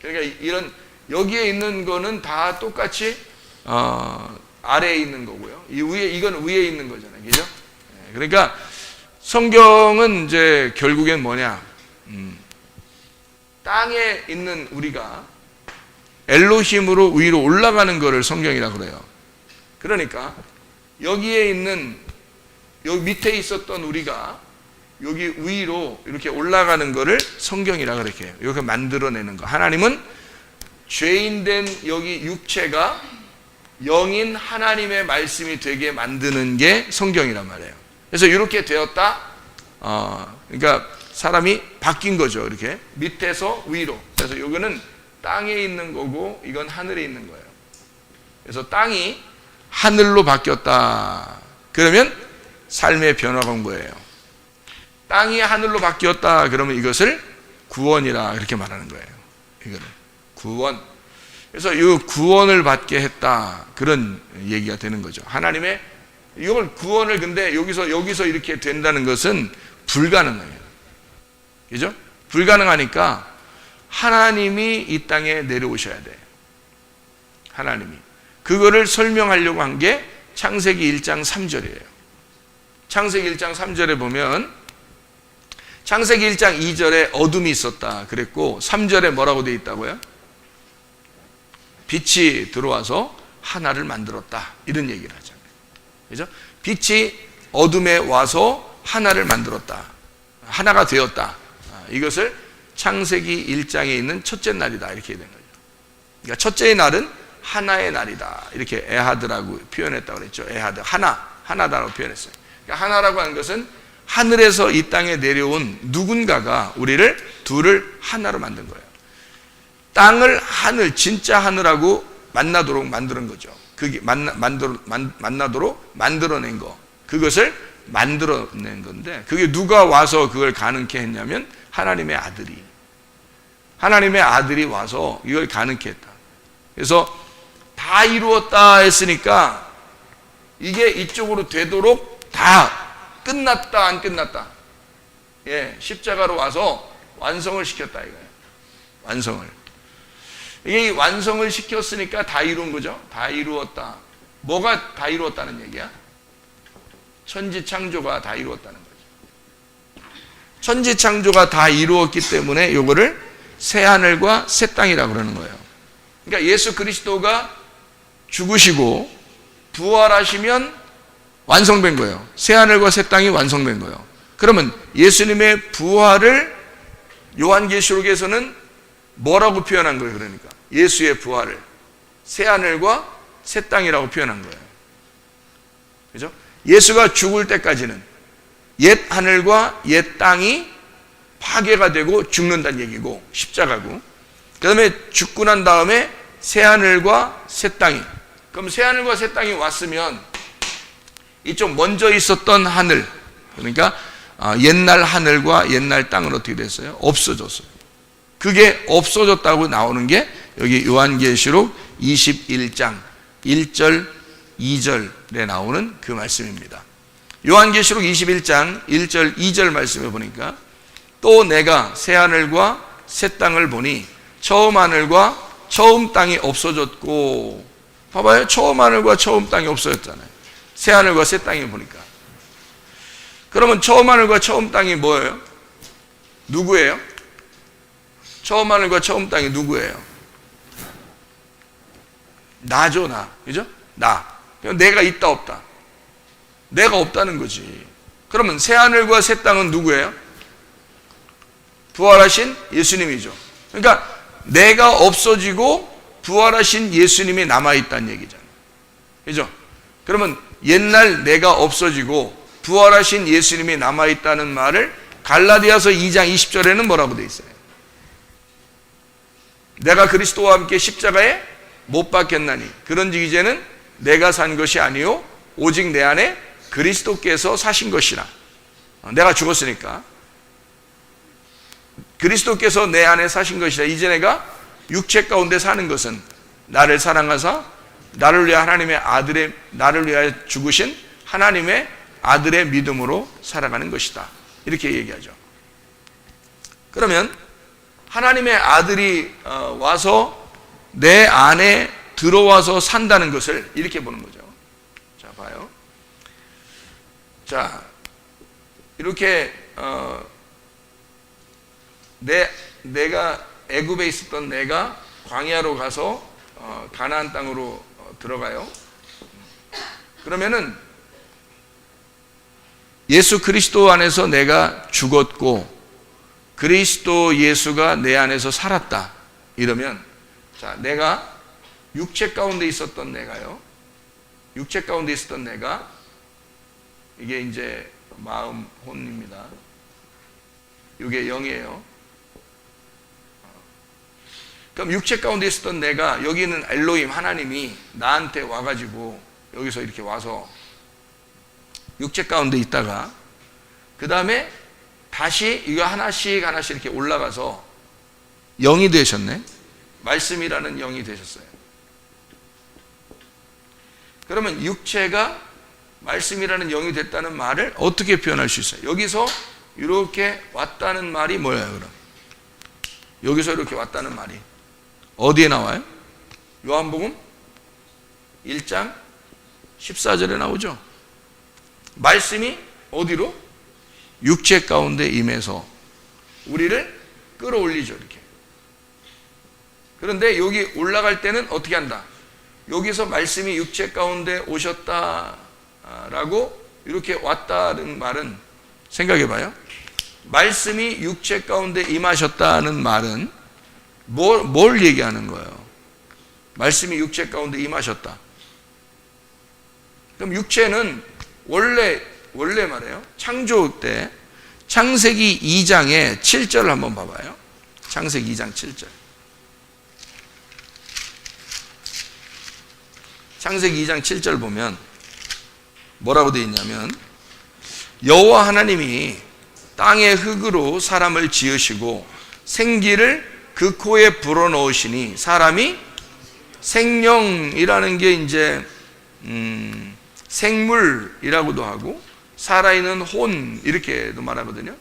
그러니까 이런 여기에 있는 거는 다 똑같이 아래에 있는 거고요. 이건 위에 있는 거잖아요, 그죠? 그러니까 성경은 이제 결국엔 뭐냐? 땅에 있는 우리가 엘로힘으로 위로 올라가는 거를 성경이라고 그래요. 그러니까 여기에 있는, 여기 밑에 있었던 우리가 여기 위로 이렇게 올라가는 거를 성경이라 그렇게 이렇게 만들어내는 거. 하나님은 죄인된 여기 육체가 영인 하나님의 말씀이 되게 만드는 게 성경이란 말이에요. 그래서 이렇게 되었다. 그러니까 사람이 바뀐 거죠. 이렇게 밑에서 위로. 그래서 이거는 땅에 있는 거고 이건 하늘에 있는 거예요. 그래서 땅이 하늘로 바뀌었다. 그러면 삶의 변화가 온 거예요. 땅이 하늘로 바뀌었다. 그러면 이것을 구원이라 그렇게 말하는 거예요. 이거는 구원. 그래서 이 구원을 받게 했다, 그런 얘기가 되는 거죠. 하나님의 이걸 구원을, 근데 여기서 이렇게 된다는 것은 불가능해요. 그죠? 불가능하니까 하나님이 이 땅에 내려오셔야 돼. 하나님이. 그거를 설명하려고 한 게 창세기 1장 3절이에요. 창세기 1장 3절에 보면, 창세기 1장 2절에 어둠이 있었다 그랬고, 3절에 뭐라고 되어 있다고요? 빛이 들어와서 하나를 만들었다, 이런 얘기를 하잖아요. 그죠? 빛이 어둠에 와서 하나를 만들었다, 하나가 되었다. 이것을 창세기 1장에 있는 첫째 날이다, 이렇게 된 거죠. 그러니까 첫째의 날은 하나의 날이다, 이렇게 에하드라고 표현했다고 그랬죠. 에하드, 하나다라고 표현했어요. 그러니까 하나라고 하는 것은 하늘에서 이 땅에 내려온 누군가가 우리를 둘을 하나로 만든 거예요. 땅을 하늘, 진짜 하늘하고 만나도록 만드는 거죠. 그게 만나도록 만들어낸 거, 그것을 만들어낸 건데, 그게 누가 와서 그걸 가능케 했냐면 하나님의 아들이 와서 이걸 가능케 했다. 그래서 다 이루었다 했으니까 이게 이쪽으로 되도록 다 끝났다, 안 끝났다? 예, 십자가로 와서 완성을 시켰다, 이거예요. 완성을. 이게 완성을 시켰으니까 다 이룬 거죠. 다 이루었다. 뭐가 다 이루었다는 얘기야? 천지창조가 다 이루었다는 거죠. 천지창조가 다 이루었기 때문에 요거를 새하늘과 새 땅이라고 그러는 거예요. 그러니까 예수 그리스도가 죽으시고 부활하시면 완성된 거예요. 새하늘과 새 땅이 완성된 거예요. 그러면 예수님의 부활을 요한계시록에서는 뭐라고 표현한 거예요? 그러니까 예수의 부활을 새하늘과 새 땅이라고 표현한 거예요. 그죠? 예수가 죽을 때까지는 옛 하늘과 옛 땅이 파괴가 되고 죽는다는 얘기고, 십자가고, 그 다음에 죽고 난 다음에 새하늘과 새 땅이, 그럼 새하늘과 새 땅이 왔으면 이쪽 먼저 있었던 하늘, 그러니까 옛날 하늘과 옛날 땅은 어떻게 됐어요? 없어졌어요. 그게 없어졌다고 나오는 게 여기 요한계시록 21장 1절 2절에 나오는 그 말씀입니다. 요한계시록 21장 1절 2절 말씀에 보니까, 또 내가 새하늘과 새 땅을 보니 처음 하늘과 처음 땅이 없어졌고, 봐봐요, 처음 하늘과 처음 땅이 없어졌잖아요. 새하늘과 새 땅이 보니까. 그러면 처음 하늘과 처음 땅이 뭐예요? 누구예요? 처음 하늘과 처음 땅이 누구예요? 나죠, 나. 그죠? 나. 내가 있다 없다? 내가 없다는 거지. 그러면 새하늘과 새 땅은 누구예요? 부활하신 예수님이죠. 그러니까 내가 없어지고 부활하신 예수님이 남아있다는 얘기잖아요. 그죠? 그러면 옛날 내가 없어지고 부활하신 예수님이 남아있다는 말을 갈라디아서 2장 20절에는 뭐라고 돼 있어요? 내가 그리스도와 함께 십자가에 못 박혔나니 그런즉 이제는 내가 산 것이 아니요 오직 내 안에 그리스도께서 사신 것이라. 내가 죽었으니까 그리스도께서 내 안에 사신 것이라. 이제 내가 육체 가운데 사는 것은 나를 사랑하사 나를 위해 나를 위하여 죽으신 하나님의 아들의 믿음으로 살아가는 것이다, 이렇게 얘기하죠. 그러면 하나님의 아들이 와서 내 안에 들어와서 산다는 것을 이렇게 보는 거죠. 자, 봐요. 자, 이렇게 내가 애굽에 있었던 내가 광야로 가서 가나안 땅으로 들어가요. 그러면은 예수 그리스도 안에서 내가 죽었고 그리스도 예수가 내 안에서 살았다, 이러면, 자, 내가 육체 가운데 있었던 내가요, 육체 가운데 있었던 내가, 이게 이제 마음 혼입니다. 이게 영이에요. 그럼 육체 가운데 있었던 내가, 여기는 엘로힘 하나님이 나한테 와가지고 여기서 이렇게 와서 육체 가운데 있다가 그 다음에 다시 이거 하나씩 이렇게 올라가서 영이 되셨네. 말씀이라는 영이 되셨어요. 그러면 육체가 말씀이라는 영이 됐다는 말을 어떻게 표현할 수 있어요? 여기서 이렇게 왔다는 말이 뭐예요, 그럼? 여기서 이렇게 왔다는 말이 어디에 나와요? 요한복음 1장 14절에 나오죠. 말씀이 어디로? 육체 가운데 임해서 우리를 끌어올리죠, 이렇게. 그런데 여기 올라갈 때는 어떻게 한다? 여기서 말씀이 육체 가운데 오셨다라고 이렇게 왔다는 말은 생각해 봐요. 말씀이 육체 가운데 임하셨다는 말은 뭘 얘기하는 거예요? 말씀이 육체 가운데 임하셨다. 그럼 육체는 원래 말이에요. 창조 때 창세기 2장의 7절을 한번 봐봐요. 창세기 2장 7절. 창세기 2장 7절 보면 뭐라고 되어 있냐면 여호와 하나님이 땅의 흙으로 사람을 지으시고 생기를 그 코에 불어넣으시니 사람이 생명이라는 게 이제 생물이라고도 하고 살아있는 혼 이렇게도 말하거든요.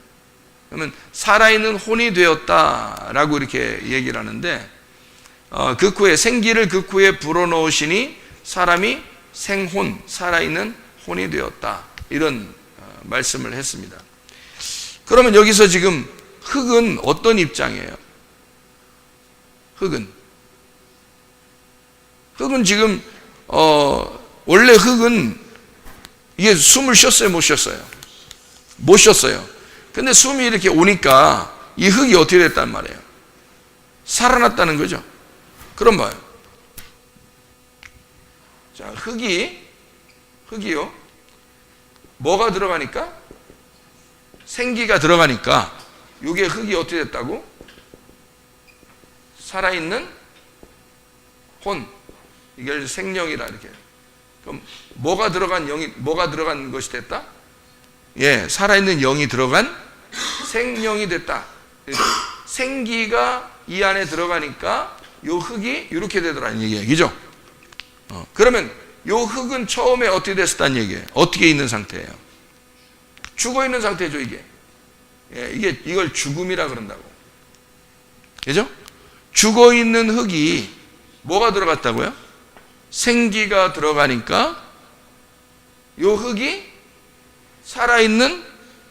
그러면 살아있는 혼이 되었다라고 이렇게 얘기를 하는데 그 코에 생기를 그 코에 불어넣으시니 사람이 생혼 살아있는 혼이 되었다 이런 말씀을 했습니다. 그러면 여기서 지금 흙은 어떤 입장이에요? 흙은 지금 원래 흙은 이게 숨을 쉬었어요, 못 쉬었어요? 못 쉬었어요. 근데 숨이 이렇게 오니까 이 흙이 어떻게 됐단 말이에요? 살아났다는 거죠. 그럼 뭐예요? 자, 흙이요. 뭐가 들어가니까? 생기가 들어가니까 이게 흙이 어떻게 됐다고? 살아있는 혼. 이게 생명이라 이렇게. 그럼 뭐가 들어간 것이 됐다? 예, 살아있는 영이 들어간 생명이 됐다. 생기가 이 안에 들어가니까 요 흙이 이렇게 되더라는 얘기죠. 그러면 요 흙은 처음에 어떻게 됐었다는 얘기예요? 어떻게 있는 상태예요? 죽어 있는 상태죠, 이게. 예, 이걸 죽음이라 그런다고. 그죠? 죽어 있는 흙이 뭐가 들어갔다고요? 생기가 들어가니까 요 흙이 살아있는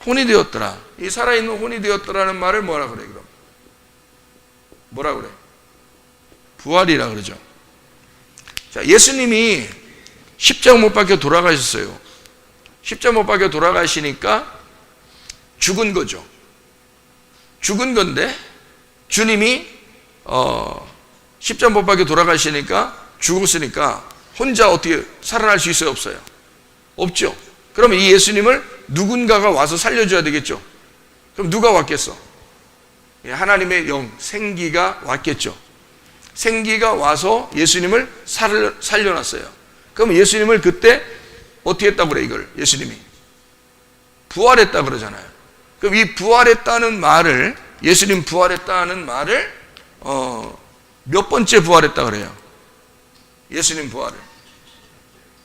혼이 되었더라. 이 살아있는 혼이 되었더라는 말을 뭐라 그래, 그럼? 뭐라 그래? 부활이라 그러죠. 자, 예수님이 십자가 못 박혀 돌아가셨어요. 십자가 못 박혀 돌아가시니까 죽은 거죠. 죽은 건데 주님이 십자가 못 박혀 돌아가시니까 죽었으니까 혼자 어떻게 살아날 수 있어요, 없어요? 없죠. 그러면 이 예수님을 누군가가 와서 살려줘야 되겠죠. 그럼 누가 왔겠어? 하나님의 영, 생기가 왔겠죠. 생기가 와서 예수님을 살려놨어요. 그럼 예수님을 그때 어떻게 했다고 그래, 이걸? 예수님이 부활했다 그러잖아요. 그럼 이 부활했다는 말을, 예수님 부활했다는 말을 몇 번째 부활했다 그래요? 예수님 부활을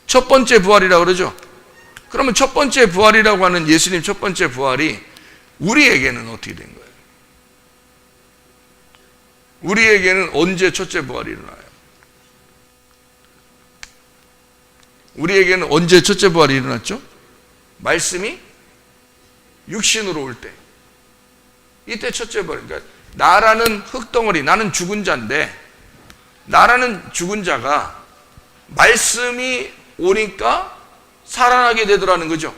첫 번째 부활이라고 그러죠. 그러면 첫 번째 부활이라고 하는 예수님 첫 번째 부활이 우리에게는 어떻게 된 거예요? 우리에게는 언제 첫째 부활이 일어나요? 우리에게는 언제 첫째 부활이 일어났죠? 말씀이 육신으로 올 때, 이때 첫째 부활. 그러니까 나라는 흙덩어리, 나는 죽은 자인데, 나라는 죽은 자가 말씀이 오니까 살아나게 되더라는 거죠.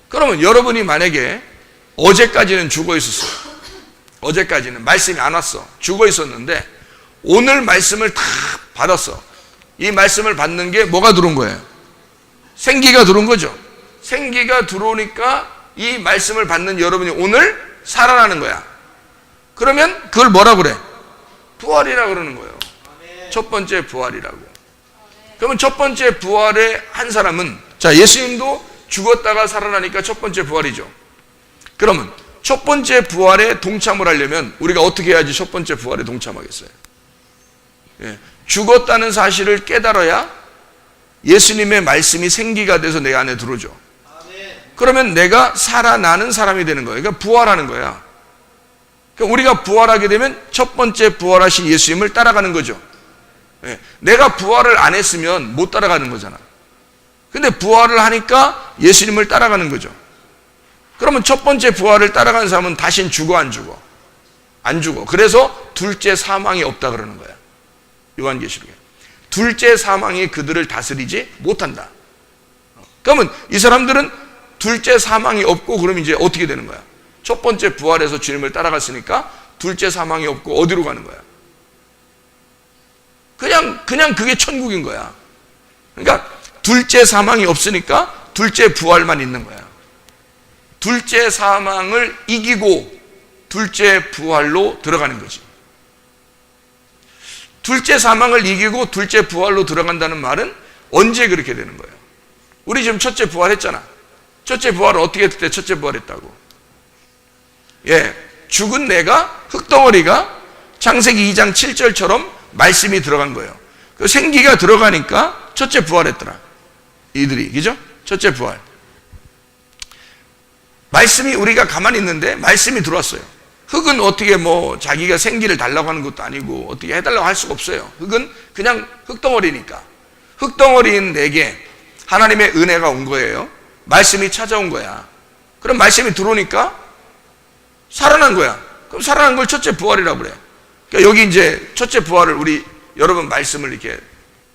그러면 여러분이 만약에 어제까지는 죽어 있었어요. 어제까지는 말씀이 안 왔어. 죽어 있었는데 오늘 말씀을 다 받았어. 이 말씀을 받는 게 뭐가 들어온 거예요? 생기가 들어온 거죠. 생기가 들어오니까 이 말씀을 받는 여러분이 오늘 살아나는 거야. 그러면 그걸 뭐라 그래? 부활이라고 그러는 거예요. 첫 번째 부활이라고. 그러면 첫 번째 부활의 한 사람은, 자, 예수님도 죽었다가 살아나니까 첫 번째 부활이죠. 그러면 첫 번째 부활에 동참을 하려면 우리가 어떻게 해야지 첫 번째 부활에 동참하겠어요? 예, 죽었다는 사실을 깨달아야 예수님의 말씀이 생기가 돼서 내 안에 들어오죠. 그러면 내가 살아나는 사람이 되는 거예요. 그러니까 부활하는 거야. 그러니까 우리가 부활하게 되면 첫 번째 부활하신 예수님을 따라가는 거죠. 예, 내가 부활을 안 했으면 못 따라가는 거잖아. 근데 부활을 하니까 예수님을 따라가는 거죠. 그러면 첫 번째 부활을 따라가는 사람은 다신 죽어 안 죽어? 안 죽어. 그래서 둘째 사망이 없다 그러는 거야. 요한계시록에. 둘째 사망이 그들을 다스리지 못한다. 그러면 이 사람들은 둘째 사망이 없고 그럼 이제 어떻게 되는 거야? 첫 번째 부활해서 주님을 따라갔으니까 둘째 사망이 없고 어디로 가는 거야? 그냥 그게 천국인 거야. 그러니까 둘째 사망이 없으니까 둘째 부활만 있는 거야. 둘째 사망을 이기고 둘째 부활로 들어가는 거지. 둘째 사망을 이기고 둘째 부활로 들어간다는 말은 언제 그렇게 되는 거예요? 우리 지금 첫째 부활했잖아. 첫째 부활을 어떻게 했을 때 첫째 부활했다고? 예, 죽은 내가, 흙덩어리가 창세기 2장 7절처럼 말씀이 들어간 거예요. 그 생기가 들어가니까 첫째 부활했더라. 이들이, 그죠? 첫째 부활. 말씀이 우리가 가만히 있는데 말씀이 들어왔어요. 흙은 어떻게 뭐 자기가 생기를 달라고 하는 것도 아니고 어떻게 해달라고 할 수가 없어요. 흙은 그냥 흙덩어리니까. 흙덩어리인 내게 하나님의 은혜가 온 거예요. 말씀이 찾아온 거야. 그럼 말씀이 들어오니까 살아난 거야. 그럼 살아난 걸 첫째 부활이라고 그래. 그러니까 여기 이제 첫째 부활을 우리 여러분 말씀을 이렇게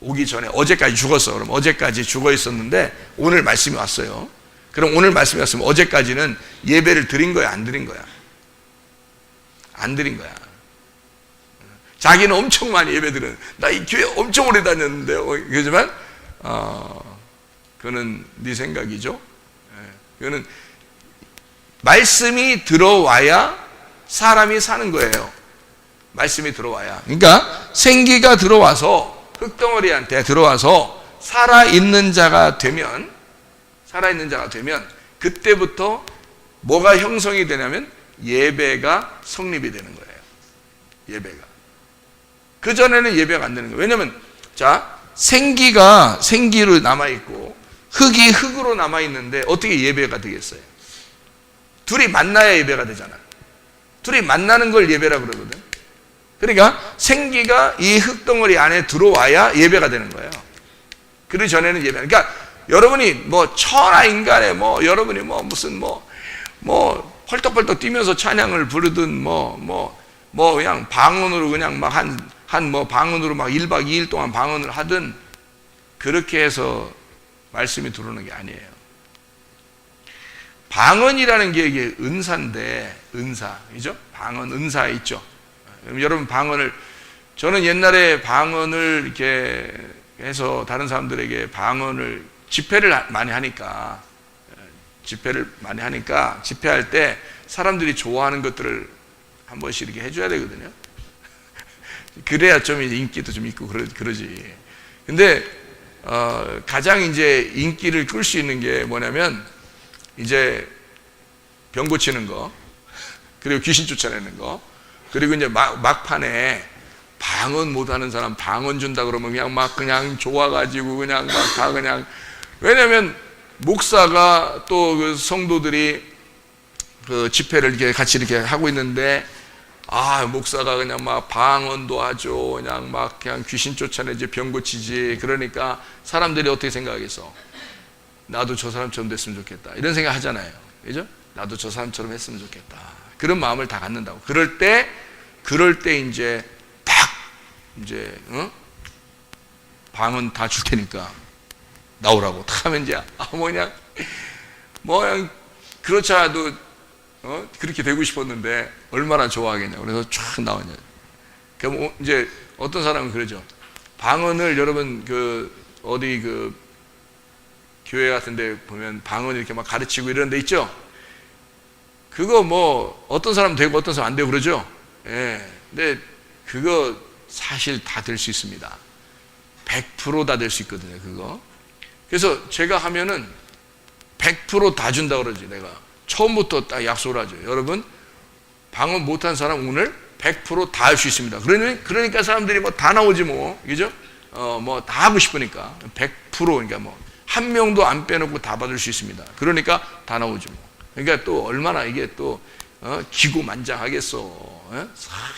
오기 전에 어제까지 죽었어. 그럼 어제까지 죽어 있었는데 오늘 말씀이 왔어요. 그럼 오늘 말씀이 왔으면 어제까지는 예배를 드린 거야, 안 드린 거야? 안 드린 거야. 자기는 엄청 많이 예배 드려. 나 이 교회 엄청 오래 다녔는데, 그러지만 그거는 네 생각이죠. 그거는 말씀이 들어와야 사람이 사는 거예요. 말씀이 들어와야. 그러니까 생기가 들어와서 흙덩어리한테 들어와서 살아있는 자가 되면 그때부터 뭐가 형성이 되냐면 예배가 성립이 되는 거예요. 예배가. 그전에는 예배가 안 되는 거예요. 왜냐면 자, 생기가 생기로 남아있고 흙이 흙으로 남아있는데 어떻게 예배가 되겠어요? 둘이 만나야 예배가 되잖아. 둘이 만나는 걸 예배라고 그러거든. 그러니까 생기가 이 흙덩어리 안에 들어와야 예배가 되는 거예요. 그 전에는 예배. 그러니까 여러분이 뭐 천하 인간에 뭐 여러분이 뭐 무슨 뭐 펄떡펄떡 뛰면서 찬양을 부르든 뭐 그냥 방언으로 그냥 막 뭐 방언으로 막 1박 2일 동안 방언을 하든 그렇게 해서 말씀이 들어오는 게 아니에요. 방언이라는 게 이게 은사인데, 은사, 그죠? 방언, 은사 있죠? 여러분 방언을, 저는 옛날에 방언을 이렇게 해서 다른 사람들에게 방언을 집회를 많이 하니까 집회할 때 사람들이 좋아하는 것들을 한 번씩 이렇게 해줘야 되거든요. 그래야 좀 인기도 좀 있고 그러지. 근데 가장 이제 인기를 끌 수 있는 게 뭐냐면 이제 병 고치는 거, 그리고 귀신 쫓아내는 거, 그리고 이제 막판에 방언 못하는 사람 방언 준다 그러면 그냥 좋아가지고 그냥 막 다 그냥. 왜냐면 목사가 또 그 성도들이 그 집회를 이렇게 같이 이렇게 하고 있는데 목사가 그냥 막 방언도 하죠. 그냥 귀신 쫓아내지, 병 고치지. 그러니까 사람들이 어떻게 생각하겠어? 나도 저 사람처럼 됐으면 좋겠다. 이런 생각 하잖아요. 그죠? 나도 저 사람처럼 했으면 좋겠다. 그런 마음을 다 갖는다고. 그럴 때 이제 방언 다 줄 테니까 나오라고 딱 하면 이제 그냥 그렇지 않아도 그렇게 되고 싶었는데 얼마나 좋아하겠냐. 그래서 쫙 나오냐. 그럼 이제 어떤 사람은 그러죠. 방언을 여러분 어디 교회 같은 데 보면 방언 이렇게 막 가르치고 이런 데 있죠. 그거 뭐 어떤 사람 되고 어떤 사람 안 되고 그러죠. 예. 근데 그거 사실 다 될 수 있습니다. 100% 다 될 수 있거든요, 그거. 그래서 제가 하면은 100% 다 준다 그러지, 내가. 처음부터 딱 약속을 하죠. 여러분, 방언 못한 사람 오늘 100% 다 할 수 있습니다. 그러니까 사람들이 뭐 다 나오지 뭐, 그죠? 뭐 다 하고 싶으니까 100% 그러니까 뭐 한 명도 안 빼놓고 다 받을 수 있습니다. 그러니까 다 나오죠 뭐. 그러니까 또 얼마나 이게 또 기고만장하겠어.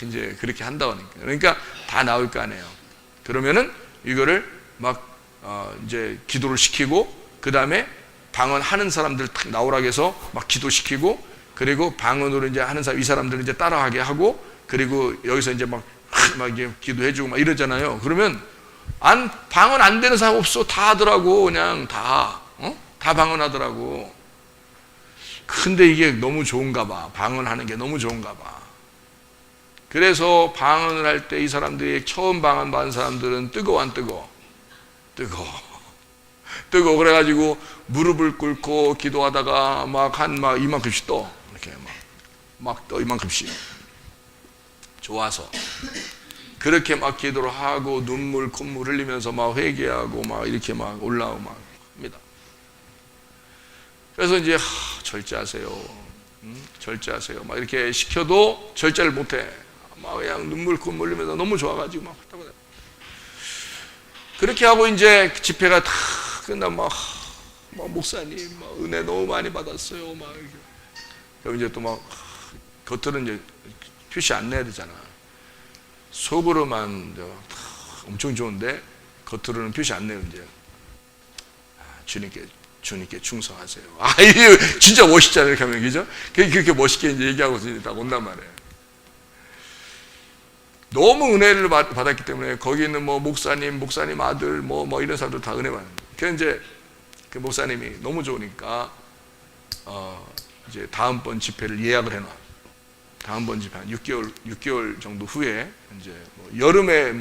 이제 그렇게 한다고 하니까. 그러니까 다 나올 거 아니에요. 그러면은 이거를 막 이제 기도를 시키고, 그 다음에 방언 하는 사람들 딱 나오라고 해서 막 기도시키고, 그리고 방언으로 이제 하는 사람, 이 사람들 이제 따라하게 하고, 그리고 여기서 이제 막 이제 기도해주고 막 이러잖아요. 그러면 방언 안 되는 사람 없어. 다 하더라고. 그냥 다 방언하더라고. 근데 이게 너무 좋은가 봐. 방언하는 게 너무 좋은가 봐. 그래서 방언을 할 때 이 사람들이 처음 방언 받은 사람들은 뜨거워 안 뜨거워? 뜨거워. 그래가지고 무릎을 꿇고 기도하다가 막 이만큼씩 떠. 이렇게 막 떠 이만큼씩. 좋아서. 그렇게 막 기도를 하고 눈물 콧물 흘리면서 막 회개하고 막 이렇게 막 올라오고 막 합니다. 그래서 이제 절제하세요. 절제하세요. 막 이렇게 시켜도 절제를 못해. 막 그냥 눈물 콧물 흘리면서 너무 좋아가지고 막 그렇게 하고 이제 집회가 다 끝나면 막 목사님 막 은혜 너무 많이 받았어요. 막 이렇게. 그럼 이제 또 막 겉으로는 이제 표시 안 내야 되잖아. 속으로만 엄청 좋은데 겉으로는 표시 안 내요. 이제 주님께 충성하세요. 이거 진짜 멋있잖아요. 이렇게 하면, 그죠? 그렇게 멋있게 이제 얘기하고 딱 온단 말이에요. 너무 은혜를 받았기 때문에 거기 있는 뭐 목사님 아들 뭐 이런 사람들 다 은혜 받는 거예요. 그래서 이제 그 목사님이 너무 좋으니까 이제 다음번 집회를 예약을 해놔. 다음번 집회 한 6개월 정도 후에 이제 뭐 여름에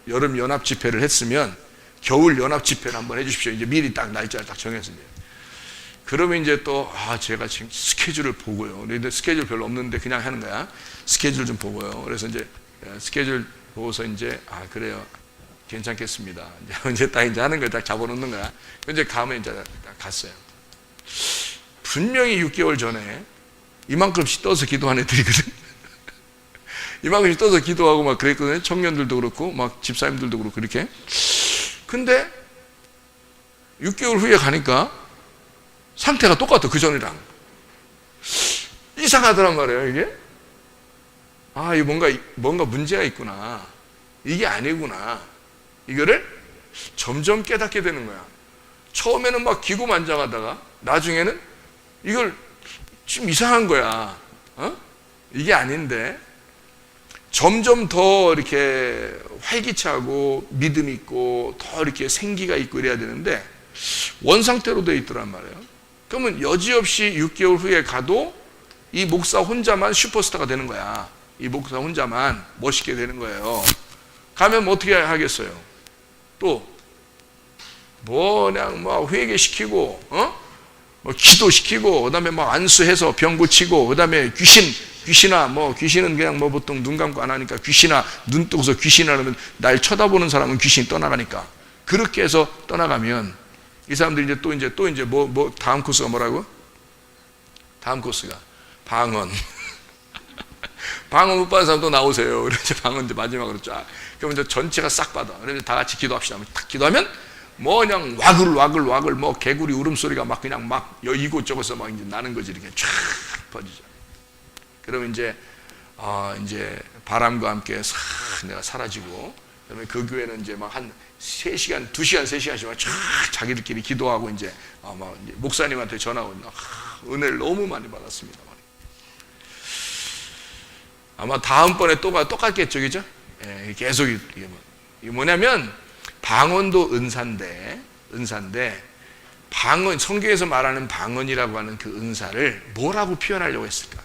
여름 연합 집회를 했으면 겨울 연합 집회를 한번 해주십시오. 이제 미리 딱 날짜를 딱 정해서 이제. 그러면 이제 또 제가 지금 스케줄을 보고요. 근데 스케줄 별로 없는데 그냥 하는 거야. 스케줄 좀 보고요. 그래서 이제 스케줄 보고서 이제 그래요. 괜찮겠습니다. 이제 딱 이제 하는 걸 딱 잡아놓는 거야. 이제 가면 이제 딱 갔어요. 분명히 6개월 전에 이만큼씩 떠서 기도하는 애들이거든. 이만큼씩 떠서 기도하고 막 그랬거든요. 청년들도 그렇고 막 집사님들도 그렇고 그렇게. 근데 6개월 후에 가니까 상태가 똑같아. 그 전이랑 이상하더란 말이에요. 이게 이거 뭔가 문제가 있구나. 이게 아니구나. 이거를 점점 깨닫게 되는 거야. 처음에는 막 기고만장하다가 나중에는 이걸 좀 이상한 거야. 이게 아닌데 점점 더 이렇게 활기차고 믿음 있고 더 이렇게 생기가 있고 이래야 되는데 원상태로 되어 있더란 말이에요. 그러면 여지없이 6개월 후에 가도 이 목사 혼자만 슈퍼스타가 되는 거야. 이 목사 혼자만 멋있게 되는 거예요. 가면 뭐 어떻게 하겠어요? 또 그냥 회개시키고 기도시키고 그다음에 안수해서 병 고치고 그다음에 귀신은 그냥 보통 눈 감고 안 하니까 귀신아 눈 뜨고서 귀신아 그러면 날 쳐다보는 사람은 귀신이 떠나가니까 그렇게 해서 떠나가면 이 사람들이 또 이제 다음 코스가 뭐라고? 다음 코스가 방언. 방언 못 받은 사람 또 나오세요. 그래서 방언 이제 마지막으로 쫙. 그럼 이제 전체가 싹 받아. 그래서 다 같이 기도합시다. 딱 기도하면 그냥 와글 개구리 울음소리가 그냥 이곳저곳서 이제 나는 거지. 이렇게 쫙 퍼지죠. 그러면 이제 바람과 함께 싹 내가 사라지고, 그다음에 그 교회는 이제 한 3시간, 2시간, 3시간씩 쫙 자기들끼리 기도하고 이제 이제 목사님한테 전화 오면 은혜를 너무 많이 받았습니다. 아마 다음번에 똑같겠죠, 그죠? 계속 이게 뭐냐면 방언도 은사인데 성경에서 말하는 방언이라고 하는 그 은사를 뭐라고 표현하려고 했을까?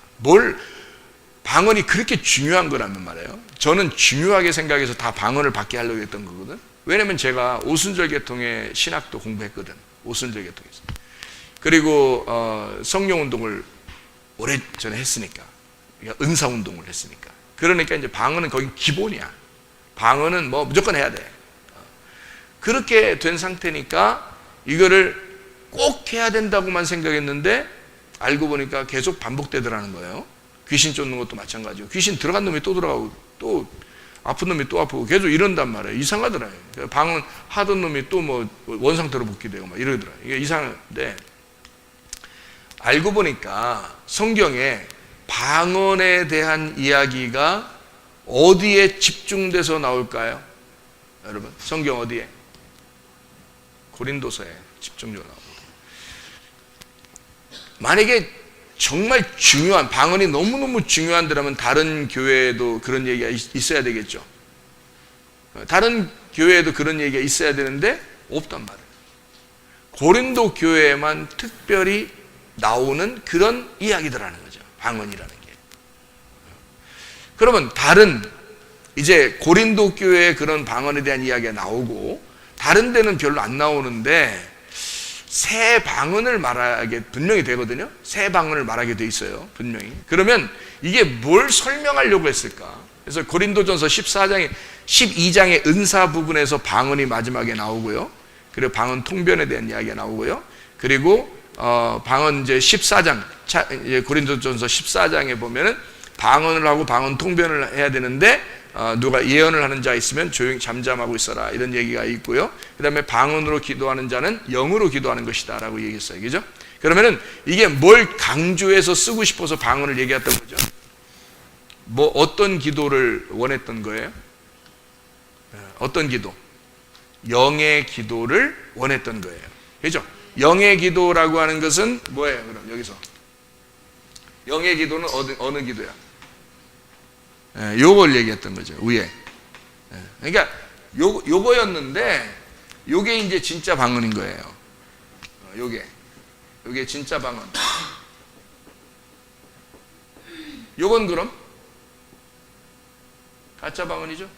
방언이 그렇게 중요한 거라면 말이에요. 저는 중요하게 생각해서 다 방언을 받게 하려고 했던 거거든. 왜냐면 제가 오순절 계통의 신학도 공부했거든. 오순절 계통에서. 그리고 성령운동을 오래전에 했으니까. 그러니까 은사운동을 했으니까. 그러니까 이제 방언은 거기 기본이야. 방언은 무조건 해야 돼. 그렇게 된 상태니까 이거를 꼭 해야 된다고만 생각했는데 알고 보니까 계속 반복되더라는 거예요. 귀신 쫓는 것도 마찬가지고, 귀신 들어간 놈이 또 들어가고, 또 아픈 놈이 또 아프고, 계속 이런단 말이에요. 이상하더라고요. 방언 하던 놈이 또 뭐 원상태로 복귀되고 막 이러더라고요. 이게 이상한데, 알고 보니까 성경에 방언에 대한 이야기가 어디에 집중돼서 나올까요? 여러분, 성경 어디에? 고린도서에 집중적으로 나옵니다. 만약에 정말 중요한, 방언이 너무너무 중요한데라면 다른 교회에도 그런 얘기가 있어야 되겠죠. 다른 교회에도 그런 얘기가 있어야 되는데 없단 말이에요. 고린도 교회에만 특별히 나오는 그런 이야기들하는 거죠. 방언이라는 게. 그러면 다른, 이제 고린도 교회에 그런 방언에 대한 이야기가 나오고 다른 데는 별로 안 나오는데 새 방언을 말하게 분명히 되거든요. 새 방언을 말하게 돼 있어요. 분명히. 그러면 이게 뭘 설명하려고 했을까? 그래서 고린도전서 12장의 은사 부분에서 방언이 마지막에 나오고요. 그리고 방언 통변에 대한 이야기가 나오고요. 그리고 방언 이제 14장, 고린도전서 14장에 보면은 방언을 하고 방언 통변을 해야 되는데 누가 예언을 하는 자 있으면 조용히 잠잠하고 있어라, 이런 얘기가 있고요. 그 다음에 방언으로 기도하는 자는 영으로 기도하는 것이다 라고 얘기했어요. 그죠? 그러면은 이게 뭘 강조해서 쓰고 싶어서 방언을 얘기했던 거죠? 뭐 어떤 기도를 원했던 거예요? 어떤 기도? 영의 기도를 원했던 거예요. 그죠? 영의 기도라고 하는 것은 뭐예요? 그럼 여기서 영의 기도는 어느 기도야? 요걸 얘기했던 거죠. 위에. 그러니까 요거였는데 요게 이제 진짜 방언인 거예요. 요게 진짜 방언. 요건 그럼 가짜 방언이죠.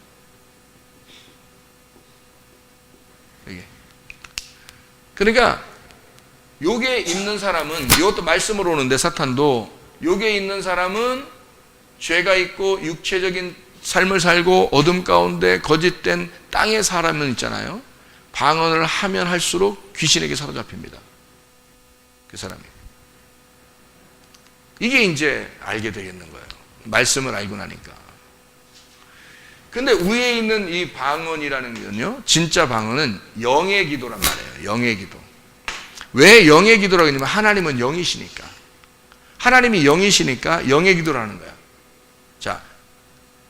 이게. 그러니까 요게 있는 사람은, 이것도 말씀으로 오는데 사탄도, 요게 있는 사람은 죄가 있고 육체적인 삶을 살고 어둠 가운데 거짓된 땅의 사람은 있잖아요. 방언을 하면 할수록 귀신에게 사로잡힙니다. 그 사람이. 이게 이제 알게 되겠는 거예요. 말씀을 알고 나니까. 근데 위에 있는 이 방언이라는 건요, 진짜 방언은 영의 기도란 말이에요. 영의 기도. 왜 영의 기도라고 했냐면 하나님은 영이시니까. 하나님이 영이시니까 영의 기도라는 거야.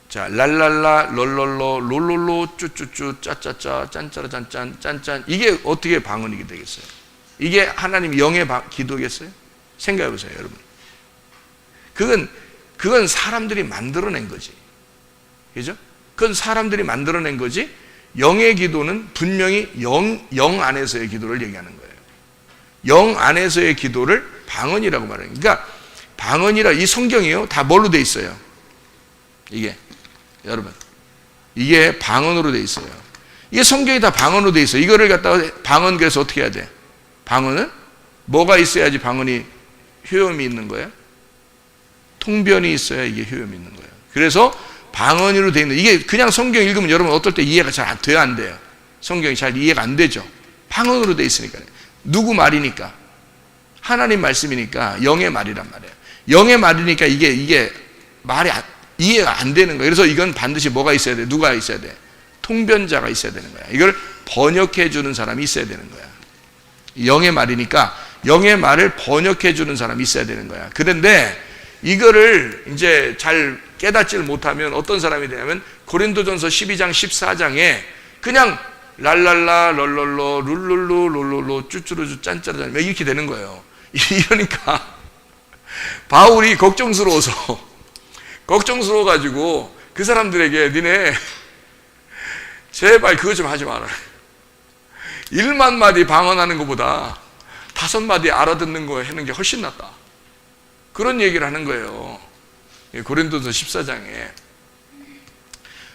자, 랄랄라, 롤롤로, 롤롤로, 쭈쭈쭈, 짜짜짜, 짠짜라, 짠짠, 짠짠. 이게 어떻게 방언이 되겠어요? 이게 하나님 영의 기도겠어요? 생각해 보세요, 여러분. 그건 사람들이 만들어낸 거지. 그죠? 그건 사람들이 만들어낸 거지. 영의 기도는 분명히 영 안에서의 기도를 얘기하는 거예요. 영 안에서의 기도를 방언이라고 말해요. 그러니까 방언이라, 이 성경이요, 다 뭘로 돼 있어요? 이게, 여러분, 이게 방언으로 돼 있어요. 이게 성경이 다 방언으로 돼 있어요. 이거를 갖다가 방언, 그래서 어떻게 해야 돼? 방언은 뭐가 있어야지 방언이 효용이 있는 거예요? 통변이 있어야 이게 효용이 있는 거예요. 그래서 방언으로 돼 있는, 이게 그냥 성경 읽으면 여러분 어떨 때 이해가 잘 돼요, 안 돼요? 성경이 잘 이해가 안 되죠. 방언으로 돼 있으니까요. 누구 말이니까? 하나님 말씀이니까 영의 말이란 말이에요. 영의 말이니까 이게 말이 이해가 안 되는 거예요. 그래서 이건 반드시 뭐가 있어야 돼? 누가 있어야 돼? 통변자가 있어야 되는 거야. 이걸 번역해 주는 사람이 있어야 되는 거야. 영의 말이니까 영의 말을 번역해 주는 사람이 있어야 되는 거야. 그런데 이거를 이제 잘 깨닫지를 못하면 어떤 사람이 되냐면 고린도전서 12장 14장에 그냥 랄랄라 럴럴로 룰룰루 룰룰루 쭈쭈루쭈 짠짜르짠 이렇게 되는 거예요. 이러니까 바울이 걱정스러워가지고 그 사람들에게 니네 제발 그거 좀 하지 마라. 1만 마디 방언하는 것보다 5마디 알아듣는 거 하는 게 훨씬 낫다. 그런 얘기를 하는 거예요. 고린도서 14장에.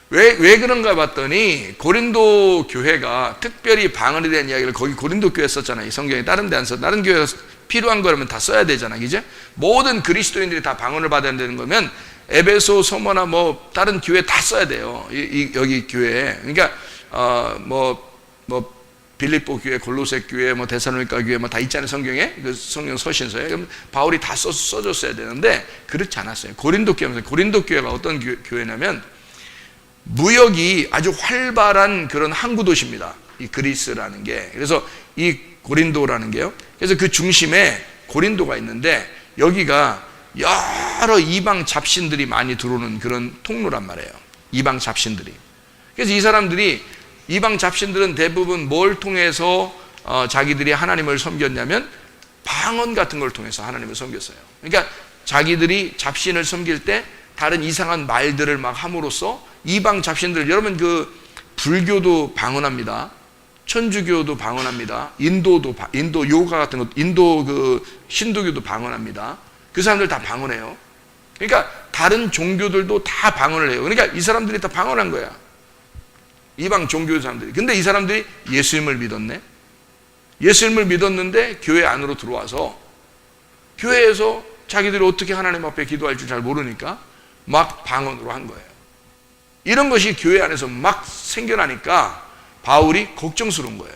왜 그런가 봤더니 고린도 교회가 특별히 방언에 대한 이야기를 거기 고린도 교회에 썼잖아요. 이 성경에 다른 데 안 써. 다른 교회가 필요한 거라면 다 써야 되잖아. 그죠? 모든 그리스도인들이 다 방언을 받아야 되는 거면 에베소, 소모나 뭐 다른 교회 다 써야 돼요. 여기 교회에. 그러니까 빌립보 교회, 골로새 교회, 뭐 데살로니가 교회 뭐 다 있잖아요. 성경에 그 성경 서신서에. 그럼 바울이 다 써줬어야 되는데 그렇지 않았어요. 고린도 교회가 어떤 교회냐면 무역이 아주 활발한 그런 항구 도시입니다. 이 그리스라는 게. 그래서 이 고린도라는 게요. 그래서 그 중심에 고린도가 있는데 여기가 여러 이방 잡신들이 많이 들어오는 그런 통로란 말이에요. 이방 잡신들이. 그래서 이 사람들이 이방 잡신들은 대부분 뭘 통해서 자기들이 하나님을 섬겼냐면 방언 같은 걸 통해서 하나님을 섬겼어요. 그러니까 자기들이 잡신을 섬길 때 다른 이상한 말들을 막 함으로써 이방 잡신들, 여러분 그 불교도 방언합니다. 천주교도 방언합니다. 인도 요가 같은 것, 인도 그 힌두교도 방언합니다. 그 사람들 다 방언해요. 그러니까 다른 종교들도 다 방언을 해요. 그러니까 이 사람들이 다 방언한 거야. 이방 종교 사람들이. 근데 이 사람들이 예수님을 믿었네. 예수님을 믿었는데 교회 안으로 들어와서 교회에서 자기들이 어떻게 하나님 앞에 기도할 줄 잘 모르니까 막 방언으로 한 거예요. 이런 것이 교회 안에서 막 생겨나니까 바울이 걱정스러운 거예요.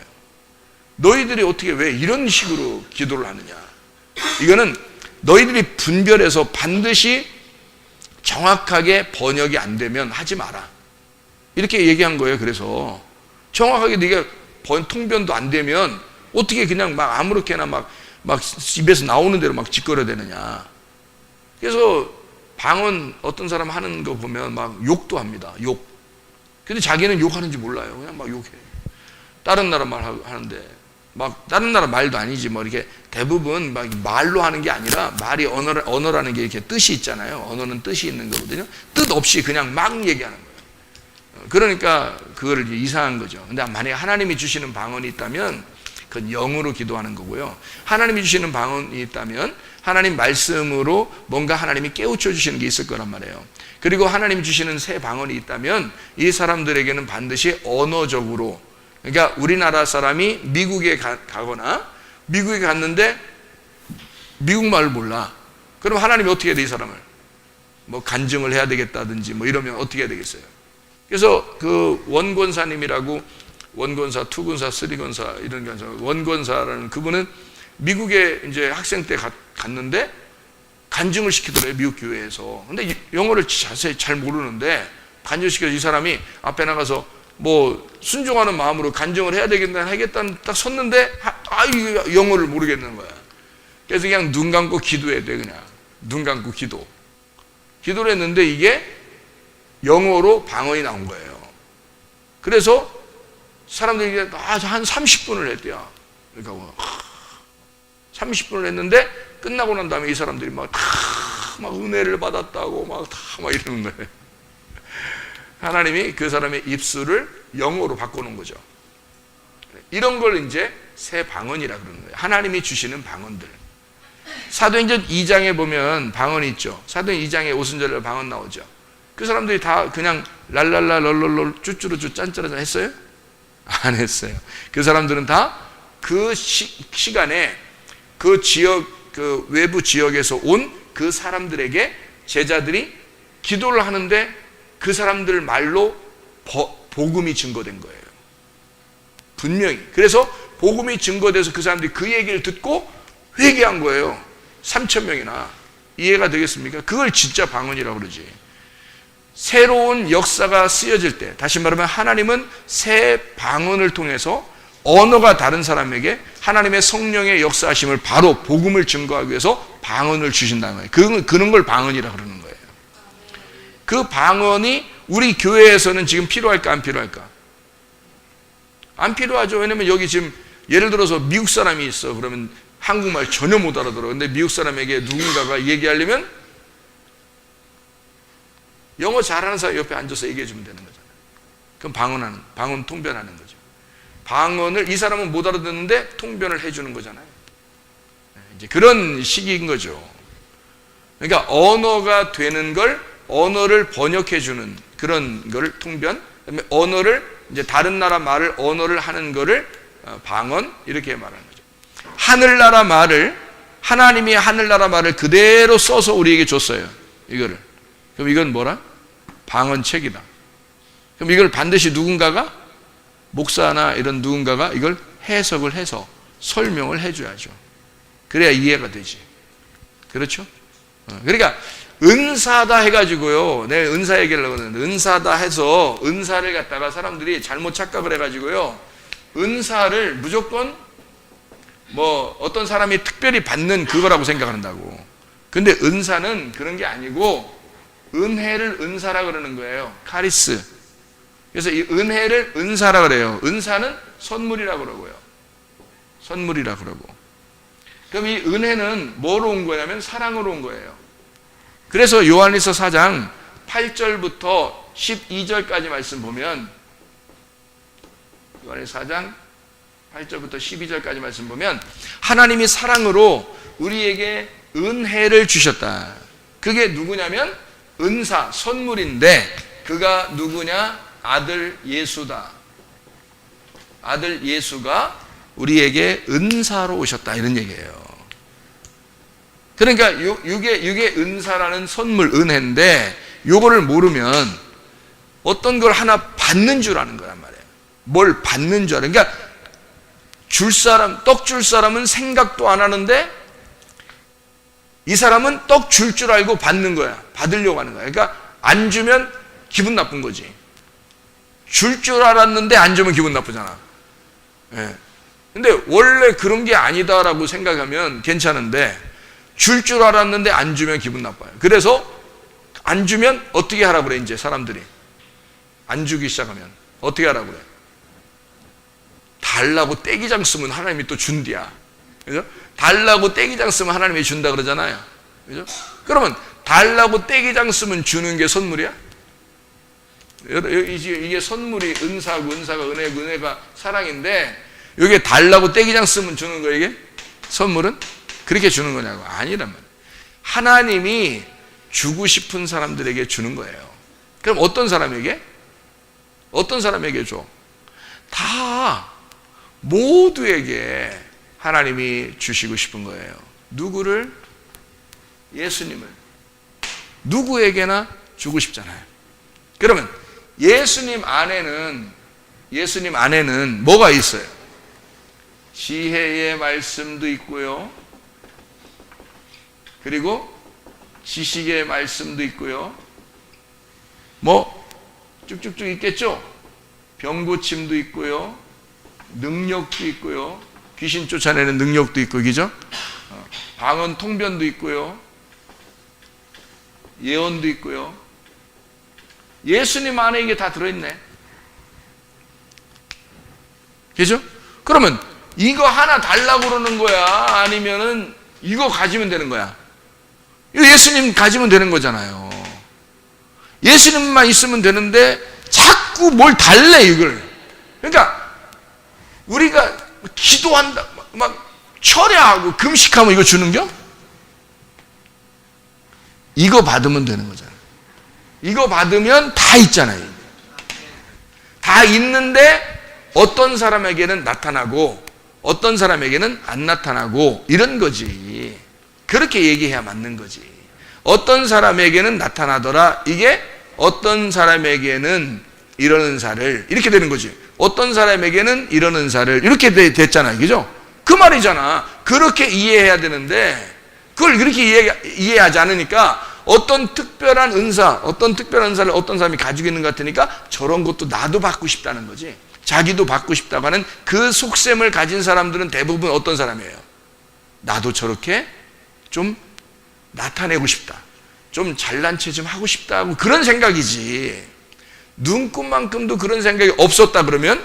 너희들이 어떻게 왜 이런 식으로 기도를 하느냐. 이거는 너희들이 분별해서 반드시 정확하게 번역이 안 되면 하지 마라. 이렇게 얘기한 거예요. 그래서 정확하게 네가 통변도 안 되면 어떻게 그냥 막 아무렇게나 막 입에서 나오는 대로 막 짓거려 되느냐. 그래서 방언 어떤 사람 하는 거 보면 막 욕도 합니다. 욕. 근데 자기는 욕하는지 몰라요. 그냥 막 욕해. 다른 나라 말 하는데 막 다른 나라 말도 아니지 뭐 이렇게 대부분 막 말로 하는 게 아니라 말이 언어라는 게 이렇게 뜻이 있잖아요. 언어는 뜻이 있는 거거든요. 뜻 없이 그냥 막 얘기하는 거예요. 그러니까 그거를 이상한 거죠. 근데 만약에 하나님이 주시는 방언이 있다면 그건 영으로 기도하는 거고요. 하나님이 주시는 방언이 있다면 하나님 말씀으로 뭔가 하나님이 깨우쳐 주시는 게 있을 거란 말이에요. 그리고 하나님이 주시는 새 방언이 있다면 이 사람들에게는 반드시 언어적으로, 그러니까 우리나라 사람이 미국에 가거나 미국에 갔는데 미국 말을 몰라. 그럼 하나님이 어떻게 해야 돼? 이 사람을 뭐 간증을 해야 되겠다든지 뭐 이러면 어떻게 해야 되겠어요? 그래서 그 원권사님이라고, 원권사, 투권사, 쓰리권사 이런 게 아니라 원권사라는 그분은 미국에 이제 학생 때 갔는데 간증을 시키더래요. 미국 교회에서. 근데 영어를 자세히 잘 모르는데 간증시켜서 이 사람이 앞에 나가서 뭐 순종하는 마음으로 간증을 해야 하겠다는 딱 섰는데 영어를 모르겠는 거야. 그래서 그냥 눈 감고 기도해야 돼. 그냥 눈 감고 기도를 했는데 이게 영어로 방언이 나온 거예요. 그래서 사람들이 한 30분을 했대요. 그러니까 30분을 했는데 끝나고 난 다음에 이 사람들이 막 은혜를 받았다고 막 이러는 거예요. 하나님이 그 사람의 입술을 영어로 바꿔놓은 거죠. 이런 걸 이제 새 방언이라 그러는 거예요. 하나님이 주시는 방언들. 사도행전 2장에 보면 방언이 있죠. 사도행전 2장에 오순절날 방언 나오죠. 그 사람들이 다 그냥 랄랄라 럴럴럴 쭈쭈루쭈 짠짜라짠 했어요? 안 했어요. 그 사람들은 다 그 시간에 그 지역, 그 외부 지역에서 온 그 사람들에게 제자들이 기도를 하는데 그 사람들 말로 복음이 증거된 거예요. 분명히. 그래서 복음이 증거돼서 그 사람들이 그 얘기를 듣고 회개한 거예요. 3,000명이나. 이해가 되겠습니까? 그걸 진짜 방언이라고 그러지. 새로운 역사가 쓰여질 때, 다시 말하면 하나님은 새 방언을 통해서 언어가 다른 사람에게 하나님의 성령의 역사하심을 바로 복음을 증거하기 위해서 방언을 주신다는 거예요. 그런 걸 방언이라고 그러는 거예요. 그 방언이 우리 교회에서는 지금 필요할까 안 필요할까? 안 필요하죠. 왜냐면 여기 지금 예를 들어서 미국 사람이 있어. 그러면 한국말 전혀 못 알아들어. 근데 미국 사람에게 누군가가 얘기하려면 영어 잘하는 사람 옆에 앉아서 얘기해 주면 되는 거잖아요. 그럼 방언 통변하는 거죠. 방언을 이 사람은 못 알아듣는데 통변을 해주는 거잖아요. 이제 그런 식인 거죠. 그러니까 언어가 되는 걸, 언어를 번역해 주는 그런 걸 통변, 그다음에 언어를 이제 다른 나라 말을 언어를 하는 거를 방언 이렇게 말하는 거죠. 하늘나라 말을, 하나님이 하늘나라 말을 그대로 써서 우리에게 줬어요. 이거를. 그럼 이건 뭐라? 방언책이다. 그럼 이걸 반드시 누군가가, 목사나 이런 누군가가 이걸 해석을 해서 설명을 해줘야죠. 그래야 이해가 되지. 그렇죠? 그러니까 은사다 해가지고요, 내가 은사 얘기를 하거든요. 은사다 해서 은사를 갖다가 사람들이 잘못 착각을 해가지고요, 은사를 무조건 뭐 어떤 사람이 특별히 받는 그거라고 생각한다고. 근데 은사는 그런 게 아니고 은혜를 은사라 그러는 거예요. 카리스. 그래서 이 은혜를 은사라 그래요. 은사는 선물이라 그러고요. 선물이라 그러고. 그럼 이 은혜는 뭐로 온 거냐면 사랑으로 온 거예요. 그래서 요한일서 4장 8절부터 12절까지 말씀 보면, 요한일서 4장 8절부터 12절까지 말씀 보면 하나님이 사랑으로 우리에게 은혜를 주셨다. 그게 누구냐면 은사, 선물인데 그가 누구냐? 아들 예수다. 아들 예수가 우리에게 은사로 오셨다, 이런 얘기예요. 그러니까 이게 은사라는 선물, 은혜인데 요거를 모르면 어떤 걸 하나 받는 줄 아는 거란 말이에요. 뭘 받는 줄 알아. 그러니까 줄 사람, 떡 줄 사람은 생각도 안 하는데 이 사람은 떡 줄 줄 알고 받는 거야. 받으려고 하는 거야. 그러니까 안 주면 기분 나쁜 거지. 줄 줄 알았는데 안 주면 기분 나쁘잖아. 예. 근데 원래 그런 게 아니다라고 생각하면 괜찮은데 줄 줄 알았는데 안 주면 기분 나빠요. 그래서 안 주면 어떻게 하라고 그래? 이제 사람들이 안 주기 시작하면 어떻게 하라고 그래? 달라고 떼기장 쓰면 하나님이 또 준디야. 그죠? 달라고 떼기장 쓰면 하나님이 준다 그러잖아요. 그죠? 그러면 달라고 떼기장 쓰면 주는 게 선물이야? 이게 선물이 은사고, 은사가 은혜고, 은혜가 사랑인데 여기에 달라고 떼기장 쓰면 주는 거, 이게 선물은? 그렇게 주는 거냐고. 아니란 말이에요. 하나님이 주고 싶은 사람들에게 주는 거예요. 그럼 어떤 사람에게? 어떤 사람에게 줘? 다 모두에게 하나님이 주시고 싶은 거예요. 누구를? 예수님을. 누구에게나 주고 싶잖아요. 그러면 예수님 안에는 뭐가 있어요? 지혜의 말씀도 있고요, 그리고 지식의 말씀도 있고요, 뭐 쭉쭉쭉 있겠죠? 병 고침도 있고요, 능력도 있고요, 귀신 쫓아내는 능력도 있고, 그죠? 방언 통변도 있고요, 예언도 있고요. 예수님 안에 이게 다 들어있네. 그죠? 그러면 이거 하나 달라고 그러는 거야? 아니면은 이거 가지면 되는 거야? 이거 예수님 가지면 되는 거잖아요. 예수님만 있으면 되는데 자꾸 뭘 달래, 이걸. 그러니까 우리가 기도한다, 막 철야하고 금식하면 이거 주는겨? 이거 받으면 되는 거잖아요. 이거 받으면 다 있잖아요. 다 있는데 어떤 사람에게는 나타나고 어떤 사람에게는 안 나타나고 이런 거지. 그렇게 얘기해야 맞는 거지. 어떤 사람에게는 나타나더라, 이게 어떤 사람에게는 이런 은사를, 이렇게 되는 거지. 어떤 사람에게는 이런 은사를, 이렇게 됐잖아요. 그죠? 그 말이잖아. 그렇게 이해해야 되는데 그걸 그렇게 이해하지 않으니까 어떤 특별한 은사, 어떤 특별한 은사를 어떤 사람이 가지고 있는 것 같으니까 저런 것도 나도 받고 싶다는 거지. 자기도 받고 싶다고 하는 그 속셈을 가진 사람들은 대부분 어떤 사람이에요? 나도 저렇게 좀 나타내고 싶다, 좀 잘난 체 좀 하고 싶다고, 그런 생각이지. 눈꽃만큼도 그런 생각이 없었다 그러면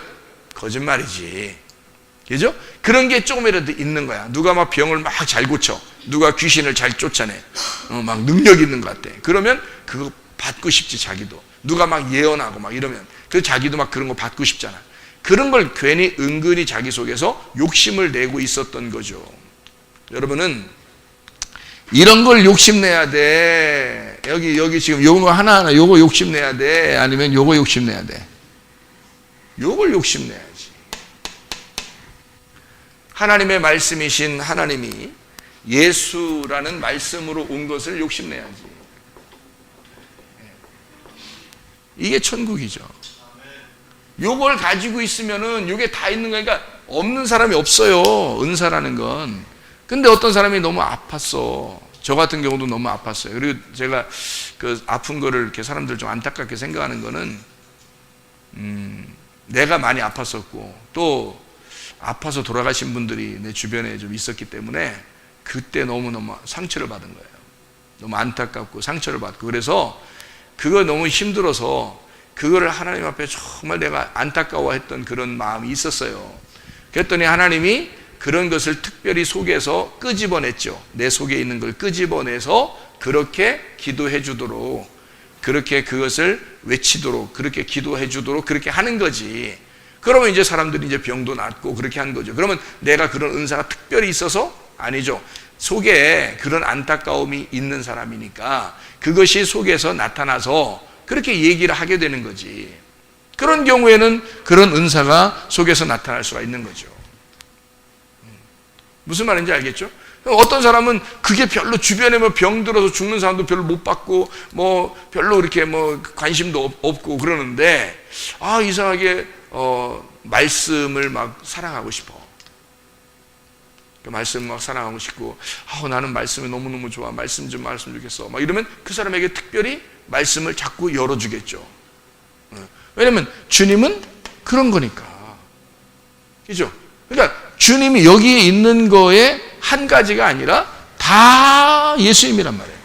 거짓말이지. 그죠? 그런 게 조금이라도 있는 거야. 누가 막 병을 막 잘 고쳐, 누가 귀신을 잘 쫓아내, 막 능력 있는 것 같아. 그러면 그거 받고 싶지, 자기도. 누가 막 예언하고 막 이러면 그 자기도 막 그런 거 받고 싶잖아. 그런 걸 괜히 은근히 자기 속에서 욕심을 내고 있었던 거죠. 여러분은 이런 걸 욕심내야 돼. 여기 지금 요거 하나하나 요거 욕심내야 돼? 아니면 요거 욕심내야 돼? 요걸 욕심내야지. 하나님의 말씀이신 하나님이 예수라는 말씀으로 온 것을 욕심내야지. 이게 천국이죠. 요걸 가지고 있으면은 요게 다 있는 거니까 없는 사람이 없어요. 은사라는 건. 근데 어떤 사람이 너무 아팠어. 저 같은 경우도 너무 아팠어요. 그리고 제가 그 아픈 거를 이렇게 사람들 좀 안타깝게 생각하는 거는, 내가 많이 아팠었고, 또 아파서 돌아가신 분들이 내 주변에 좀 있었기 때문에 그때 너무너무 상처를 받은 거예요. 너무 안타깝고 상처를 받고, 그래서 그거 너무 힘들어서 그거를 하나님 앞에 정말 내가 안타까워했던 그런 마음이 있었어요. 그랬더니 하나님이 그런 것을 특별히 속에서 끄집어냈죠. 내 속에 있는 걸 끄집어내서 그렇게 기도해 주도록, 그렇게 그것을 외치도록, 그렇게 기도해 주도록 그렇게 하는 거지. 그러면 이제 사람들이 이제 병도 낫고 그렇게 한 거죠. 그러면 내가 그런 은사가 특별히 있어서? 아니죠. 속에 그런 안타까움이 있는 사람이니까 그것이 속에서 나타나서 그렇게 얘기를 하게 되는 거지. 그런 경우에는 그런 은사가 속에서 나타날 수가 있는 거죠. 무슨 말인지 알겠죠? 어떤 사람은 그게 별로 주변에 뭐 병 들어서 죽는 사람도 별로 못 봤고 뭐 별로 이렇게 뭐 관심도 없고 그러는데, 이상하게 말씀을 막 사랑하고 싶어. 말씀 막 사랑하고 싶고, 나는 말씀이 너무너무 좋아. 말씀 좀 말씀 좋겠어. 막 이러면 그 사람에게 특별히 말씀을 자꾸 열어주겠죠. 왜냐면 주님은 그런 거니까. 그죠? 그러니까 주님이 여기에 있는 거에 한 가지가 아니라 다 예수님이란 말이에요.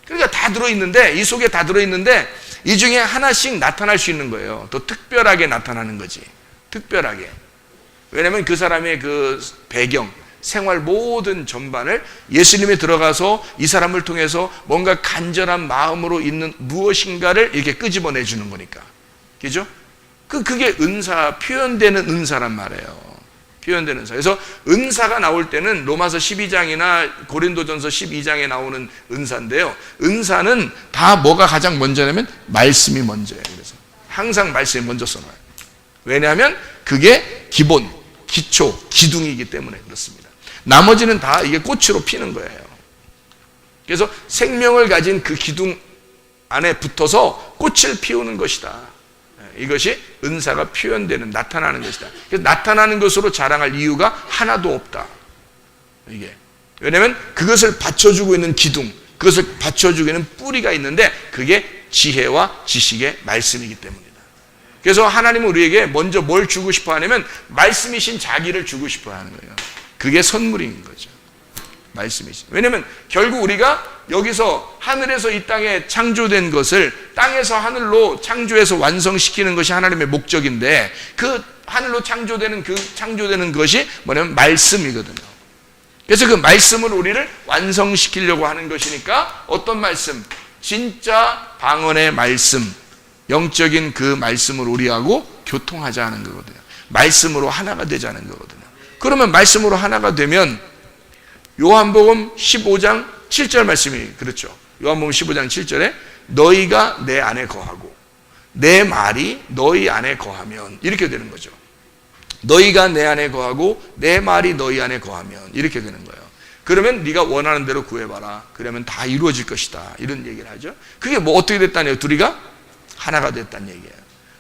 그러니까 다 들어있는데, 이 속에 다 들어있는데 이 중에 하나씩 나타날 수 있는 거예요. 더 특별하게 나타나는 거지. 특별하게. 왜냐하면 그 사람의 그 배경, 생활 모든 전반을 예수님이 들어가서 이 사람을 통해서 뭔가 간절한 마음으로 있는 무엇인가를 이렇게 끄집어내 주는 거니까. 그죠? 그게 은사, 표현되는 은사란 말이에요. 표현되는 은사. 그래서 은사가 나올 때는 로마서 12장이나 고린도전서 12장에 나오는 은사인데요. 은사는 다 뭐가 가장 먼저냐면 말씀이 먼저예요. 그래서 항상 말씀이 먼저 써놔요. 왜냐하면 그게 기본, 기초, 기둥이기 때문에 그렇습니다. 나머지는 다 이게 꽃으로 피는 거예요. 그래서 생명을 가진 그 기둥 안에 붙어서 꽃을 피우는 것이다. 이것이 은사가 표현되는, 나타나는 것이다. 그래서 나타나는 것으로 자랑할 이유가 하나도 없다. 이게. 왜냐하면 그것을 받쳐주고 있는 기둥, 그것을 받쳐주고 있는 뿌리가 있는데 그게 지혜와 지식의 말씀이기 때문이다. 그래서 하나님은 우리에게 먼저 뭘 주고 싶어 하냐면 말씀이신 자기를 주고 싶어 하는 거예요. 그게 선물인 거죠. 말씀이신. 왜냐하면 결국 우리가 여기서 하늘에서 이 땅에 창조된 것을 땅에서 하늘로 창조해서 완성시키는 것이 하나님의 목적인데, 그 하늘로 창조되는 것이 뭐냐면 말씀이거든요. 그래서 그 말씀을 우리를 완성시키려고 하는 것이니까, 어떤 말씀? 진짜 방언의 말씀, 영적인 그 말씀을 우리하고 교통하자 하는 거거든요. 말씀으로 하나가 되자는 거거든요. 그러면 말씀으로 하나가 되면 요한복음 15장 7절 말씀이 그렇죠. 요한복음 15장 7절에 너희가 내 안에 거하고 내 말이 너희 안에 거하면, 이렇게 되는 거죠. 너희가 내 안에 거하고 내 말이 너희 안에 거하면 이렇게 되는 거예요. 그러면 네가 원하는 대로 구해봐라. 그러면 다 이루어질 것이다. 이런 얘기를 하죠. 그게 뭐 어떻게 됐다네요? 둘이가 하나가 됐다는 얘기예요.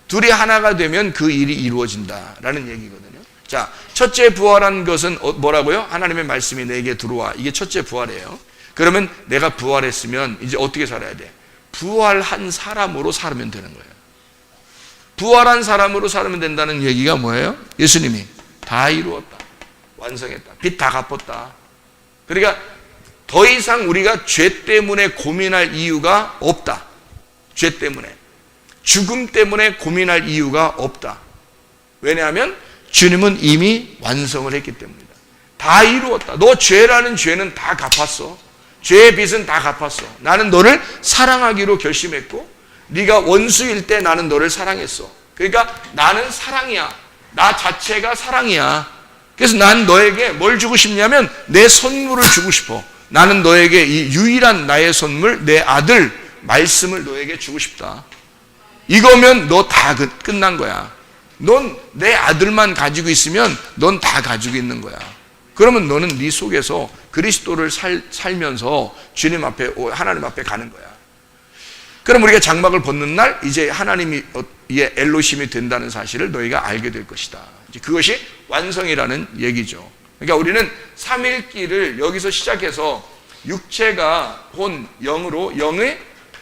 둘이 하나가 되면 그 일이 이루어진다라는 얘기거든요. 자, 첫째 부활한 것은 뭐라고요? 하나님의 말씀이 내게 들어와. 이게 첫째 부활이에요. 그러면 내가 부활했으면 이제 어떻게 살아야 돼? 부활한 사람으로 살면 되는 거예요. 부활한 사람으로 살면 된다는 얘기가 뭐예요? 예수님이 다 이루었다. 완성했다. 빚 다 갚았다. 그러니까 더 이상 우리가 죄 때문에 고민할 이유가 없다. 죄 때문에. 죽음 때문에 고민할 이유가 없다. 왜냐하면 주님은 이미 완성을 했기 때문이다. 다 이루었다. 너 죄라는 죄는 다 갚았어. 죄의 빚은 다 갚았어. 나는 너를 사랑하기로 결심했고, 네가 원수일 때 나는 너를 사랑했어. 그러니까 나는 사랑이야. 나 자체가 사랑이야. 그래서 난 너에게 뭘 주고 싶냐면 내 선물을 주고 싶어. 나는 너에게 이 유일한 나의 선물, 내 아들 말씀을 너에게 주고 싶다. 이거면 너 다 끝난 거야. 넌 내 아들만 가지고 있으면 넌 다 가지고 있는 거야. 그러면 너는 네 속에서 그리스도를 살면서 주님 앞에, 하나님 앞에 가는 거야. 그럼 우리가 장막을 벗는 날 이제 하나님이 엘로힘이 된다는 사실을 너희가 알게 될 것이다. 이제 그것이 완성이라는 얘기죠. 그러니까 우리는 삼일기를 여기서 시작해서 육체가 본 영으로, 영의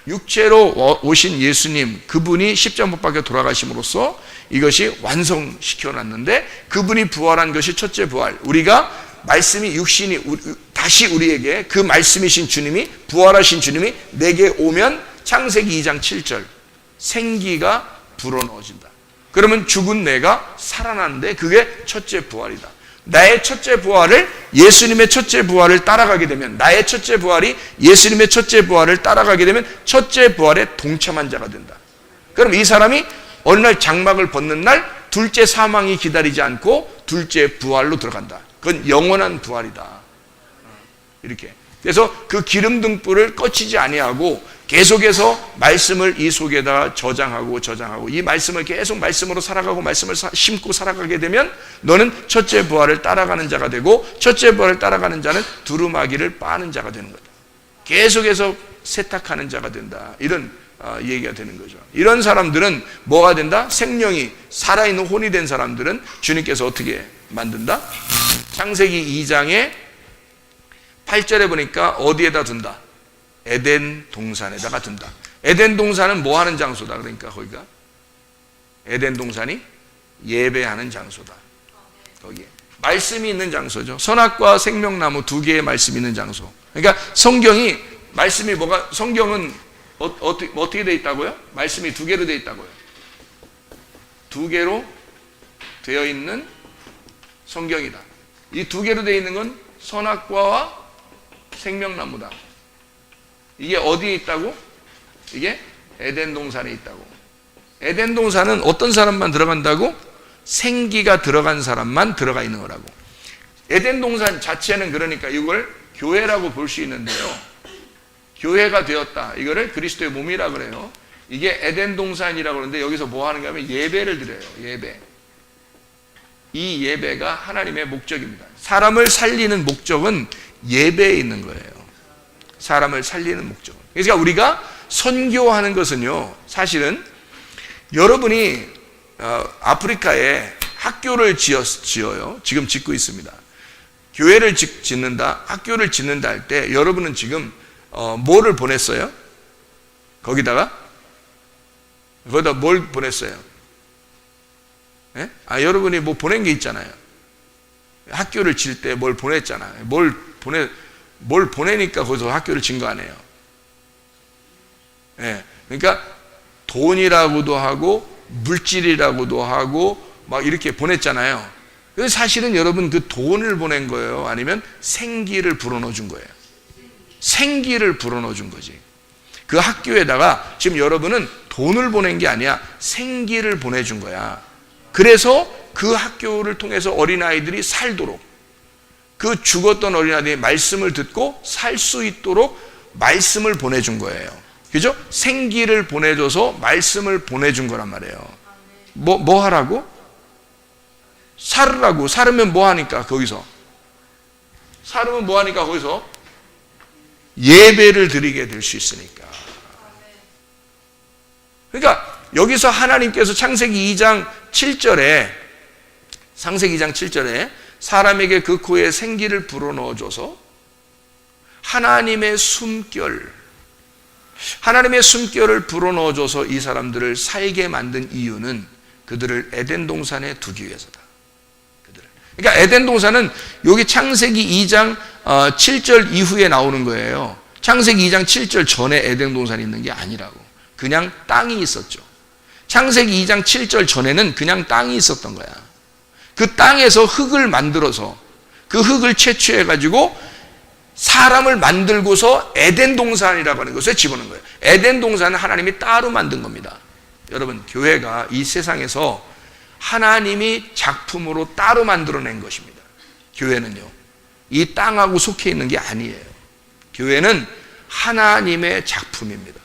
육체로 오신 예수님, 그분이 십자가 못 박혀 돌아가심으로써 이것이 완성시켜 놨는데, 그분이 부활한 것이 첫째 부활. 우리가 말씀이 육신이 다시 우리에게, 그 말씀이신 주님이, 부활하신 주님이 내게 오면 창세기 2장 7절 생기가 불어넣어진다. 그러면 죽은 내가 살아나는데 그게 첫째 부활이다. 나의 첫째 부활을, 예수님의 첫째 부활을 따라가게 되면, 나의 첫째 부활이 예수님의 첫째 부활을 따라가게 되면 첫째 부활에 동참한 자가 된다. 그럼 이 사람이 어느 날 장막을 벗는 날 둘째 사망이 기다리지 않고 둘째 부활로 들어간다. 그건 영원한 부활이다. 이렇게. 그래서 그 기름 등불을 꺼치지 아니하고 계속해서 말씀을 이 속에다 저장하고 이 말씀을 계속 말씀으로 살아가고 말씀을 심고 살아가게 되면 너는 첫째 부활을 따라가는 자가 되고, 첫째 부활을 따라가는 자는 두루마기를 빠는 자가 되는 거다. 계속해서 세탁하는 자가 된다. 이런 얘기가 되는 거죠. 이런 사람들은 뭐가 된다? 생명이 살아있는 혼이 된 사람들은 주님께서 어떻게 만든다? 창세기 2장에 8절에 보니까 어디에다 둔다? 에덴 동산에다가 둔다. 에덴 동산은 뭐 하는 장소다? 그러니까 거기가 에덴 동산이 예배하는 장소다. 거기에 말씀이 있는 장소죠. 선악과 생명나무 두 개의 말씀이 있는 장소. 그러니까 성경이, 말씀이 뭐가, 성경은 어떻게 되어 있다고요? 말씀이 두 개로 되어 있다고요. 두 개로 되어 있는 성경이다. 이 두 개로 되어 있는 건 선악과와 생명나무다. 이게 어디에 있다고? 이게 에덴 동산에 있다고. 에덴 동산은 어떤 사람만 들어간다고? 생기가 들어간 사람만 들어가 있는 거라고. 에덴 동산 자체는 그러니까 이걸 교회라고 볼 수 있는데요. 교회가 되었다. 이거를 그리스도의 몸이라 그래요. 이게 에덴 동산이라고 그러는데 여기서 뭐 하는가 하면 예배를 드려요. 예배. 이 예배가 하나님의 목적입니다. 사람을 살리는 목적은 예배에 있는 거예요. 사람을 살리는 목적. 그러니까 우리가 선교하는 것은요, 사실은 여러분이 아프리카에 학교를 지어요. 지금 짓고 있습니다. 교회를 짓는다, 학교를 짓는다 할 때 여러분은 지금 뭐를 보냈어요? 거기다 뭘 보냈어요? 예? 여러분이 뭐 보낸 게 있잖아요. 학교를 질 때 뭘 보냈잖아요. 뭘 보내니까 거기서 학교를 진 거 아니에요. 예. 그러니까 돈이라고도 하고 물질이라고도 하고 막 이렇게 보냈잖아요. 그래서 사실은 여러분 그 돈을 보낸 거예요? 아니면 생기를 불어넣어 준 거예요? 생기를 불어넣어 준 거지. 그 학교에다가 지금 여러분은 돈을 보낸 게 아니야. 생기를 보내준 거야. 그래서 그 학교를 통해서 어린아이들이 살도록, 그 죽었던 어린아이들이 말씀을 듣고 살 수 있도록 말씀을 보내준 거예요. 그죠? 생기를 보내줘서 말씀을 보내준 거란 말이에요. 뭐 하라고? 살으라고. 살으면 뭐 하니까 거기서? 살으면 뭐 하니까 거기서? 예배를 드리게 될 수 있으니까. 그러니까 여기서 하나님께서 창세기 2장 7절에 사람에게 그 코에 생기를 불어넣어줘서 하나님의 숨결을 불어넣어줘서 이 사람들을 살게 만든 이유는 그들을 에덴 동산에 두기 위해서다. 그러니까 에덴 동산은 여기 창세기 2장 7절 이후에 나오는 거예요. 창세기 2장 7절 전에 에덴 동산이 있는 게 아니라고. 그냥 땅이 있었죠. 창세기 2장 7절 전에는 그냥 땅이 있었던 거야. 그 땅에서 흙을 만들어서 그 흙을 채취해가지고 사람을 만들고서 에덴 동산이라고 하는 것에 집어넣은 거예요. 에덴 동산은 하나님이 따로 만든 겁니다. 여러분, 교회가 이 세상에서 하나님이 작품으로 따로 만들어낸 것입니다. 교회는요, 이 땅하고 속해 있는 게 아니에요. 교회는 하나님의 작품입니다.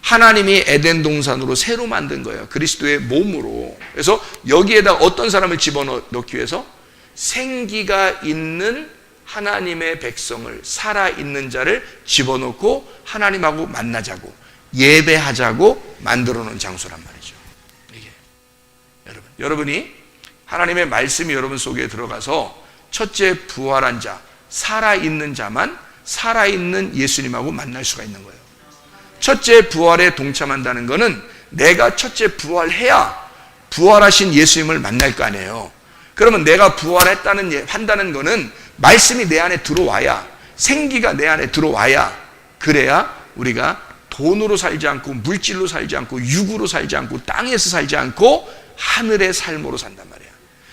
하나님이 에덴 동산으로 새로 만든 거예요. 그리스도의 몸으로. 그래서 여기에다 어떤 사람을 집어넣기 위해서? 생기가 있는 하나님의 백성을, 살아있는 자를 집어넣고 하나님하고 만나자고, 예배하자고 만들어 놓은 장소란 말이죠. 이게 여러분이 하나님의 말씀이 여러분 속에 들어가서 첫째 부활한 자, 살아있는 자만 살아있는 예수님하고 만날 수가 있는 거예요. 첫째 부활에 동참한다는 것은 내가 첫째 부활해야 부활하신 예수님을 만날 거 아니에요. 그러면 내가 한다는 것은 말씀이 내 안에 들어와야, 생기가 내 안에 들어와야, 그래야 우리가 돈으로 살지 않고 물질로 살지 않고 육으로 살지 않고 땅에서 살지 않고 하늘의 삶으로 산단 말이야.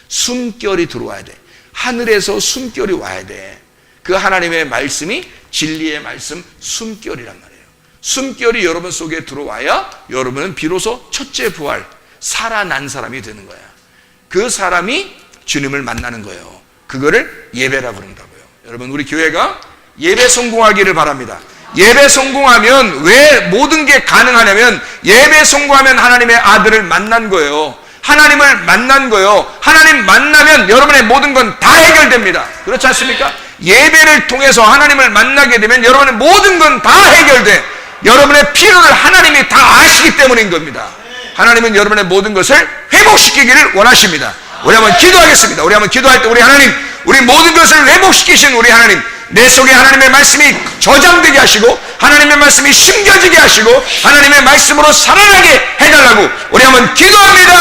숨결이 들어와야 돼. 하늘에서 숨결이 와야 돼. 그 하나님의 말씀이 진리의 말씀, 숨결이란 말이에요. 숨결이 여러분 속에 들어와야 여러분은 비로소 첫째 부활, 살아난 사람이 되는 거야. 그 사람이 주님을 만나는 거예요. 그거를 예배라고 그런다고요. 여러분, 우리 교회가 예배 성공하기를 바랍니다. 예배 성공하면 왜 모든 게 가능하냐면 예배 성공하면 하나님의 아들을 만난 거예요. 하나님을 만난 거예요. 하나님 만나면 여러분의 모든 건 다 해결됩니다. 그렇지 않습니까? 예배를 통해서 하나님을 만나게 되면 여러분의 모든 건 다 해결돼. 여러분의 필요를 하나님이 다 아시기 때문인 겁니다. 하나님은 여러분의 모든 것을 회복시키기를 원하십니다. 우리 한번 기도하겠습니다. 우리 한번 기도할 때 우리 하나님, 우리 모든 것을 회복시키신 우리 하나님, 내 속에 하나님의 말씀이 저장되게 하시고 하나님의 말씀이 심겨지게 하시고 하나님의 말씀으로 살아나게 해달라고 우리 한번 기도합니다.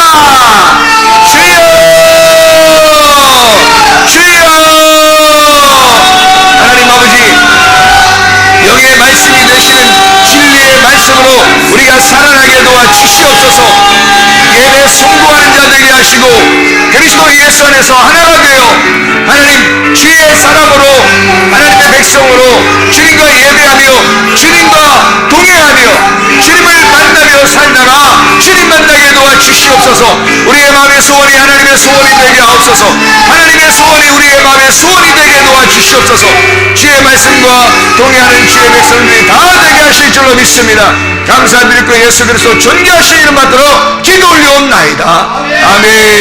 주여, 주여. 하나님 아버지, 여기에 말씀이 되시는 진리의 말씀으로 우리가 살아나게 도와 주시옵소서. 예배 성공하는 자 되게 하시고 그리스도 예수 안에서 하나가 되어 하나님 주의 사람으로, 하나님의 백성으로 주님과 예배하며 주님과 동행하며 주님을 만나며 살다가 주님 만나게 도와 주시옵소서. 우리의 마음의 소원이 하나님의 소원이 되게 하옵소서. 하나님의 소원이 우리의 마음의 소원이 되게 도와 주시옵소서. 주의 말씀과 동행하는 주의 백성들이 다 되게 하실 줄로 믿습니다. 감사드리고 예수 그리스도 존귀하신 이름 받들어 기도 올려옵나이다. 아멘.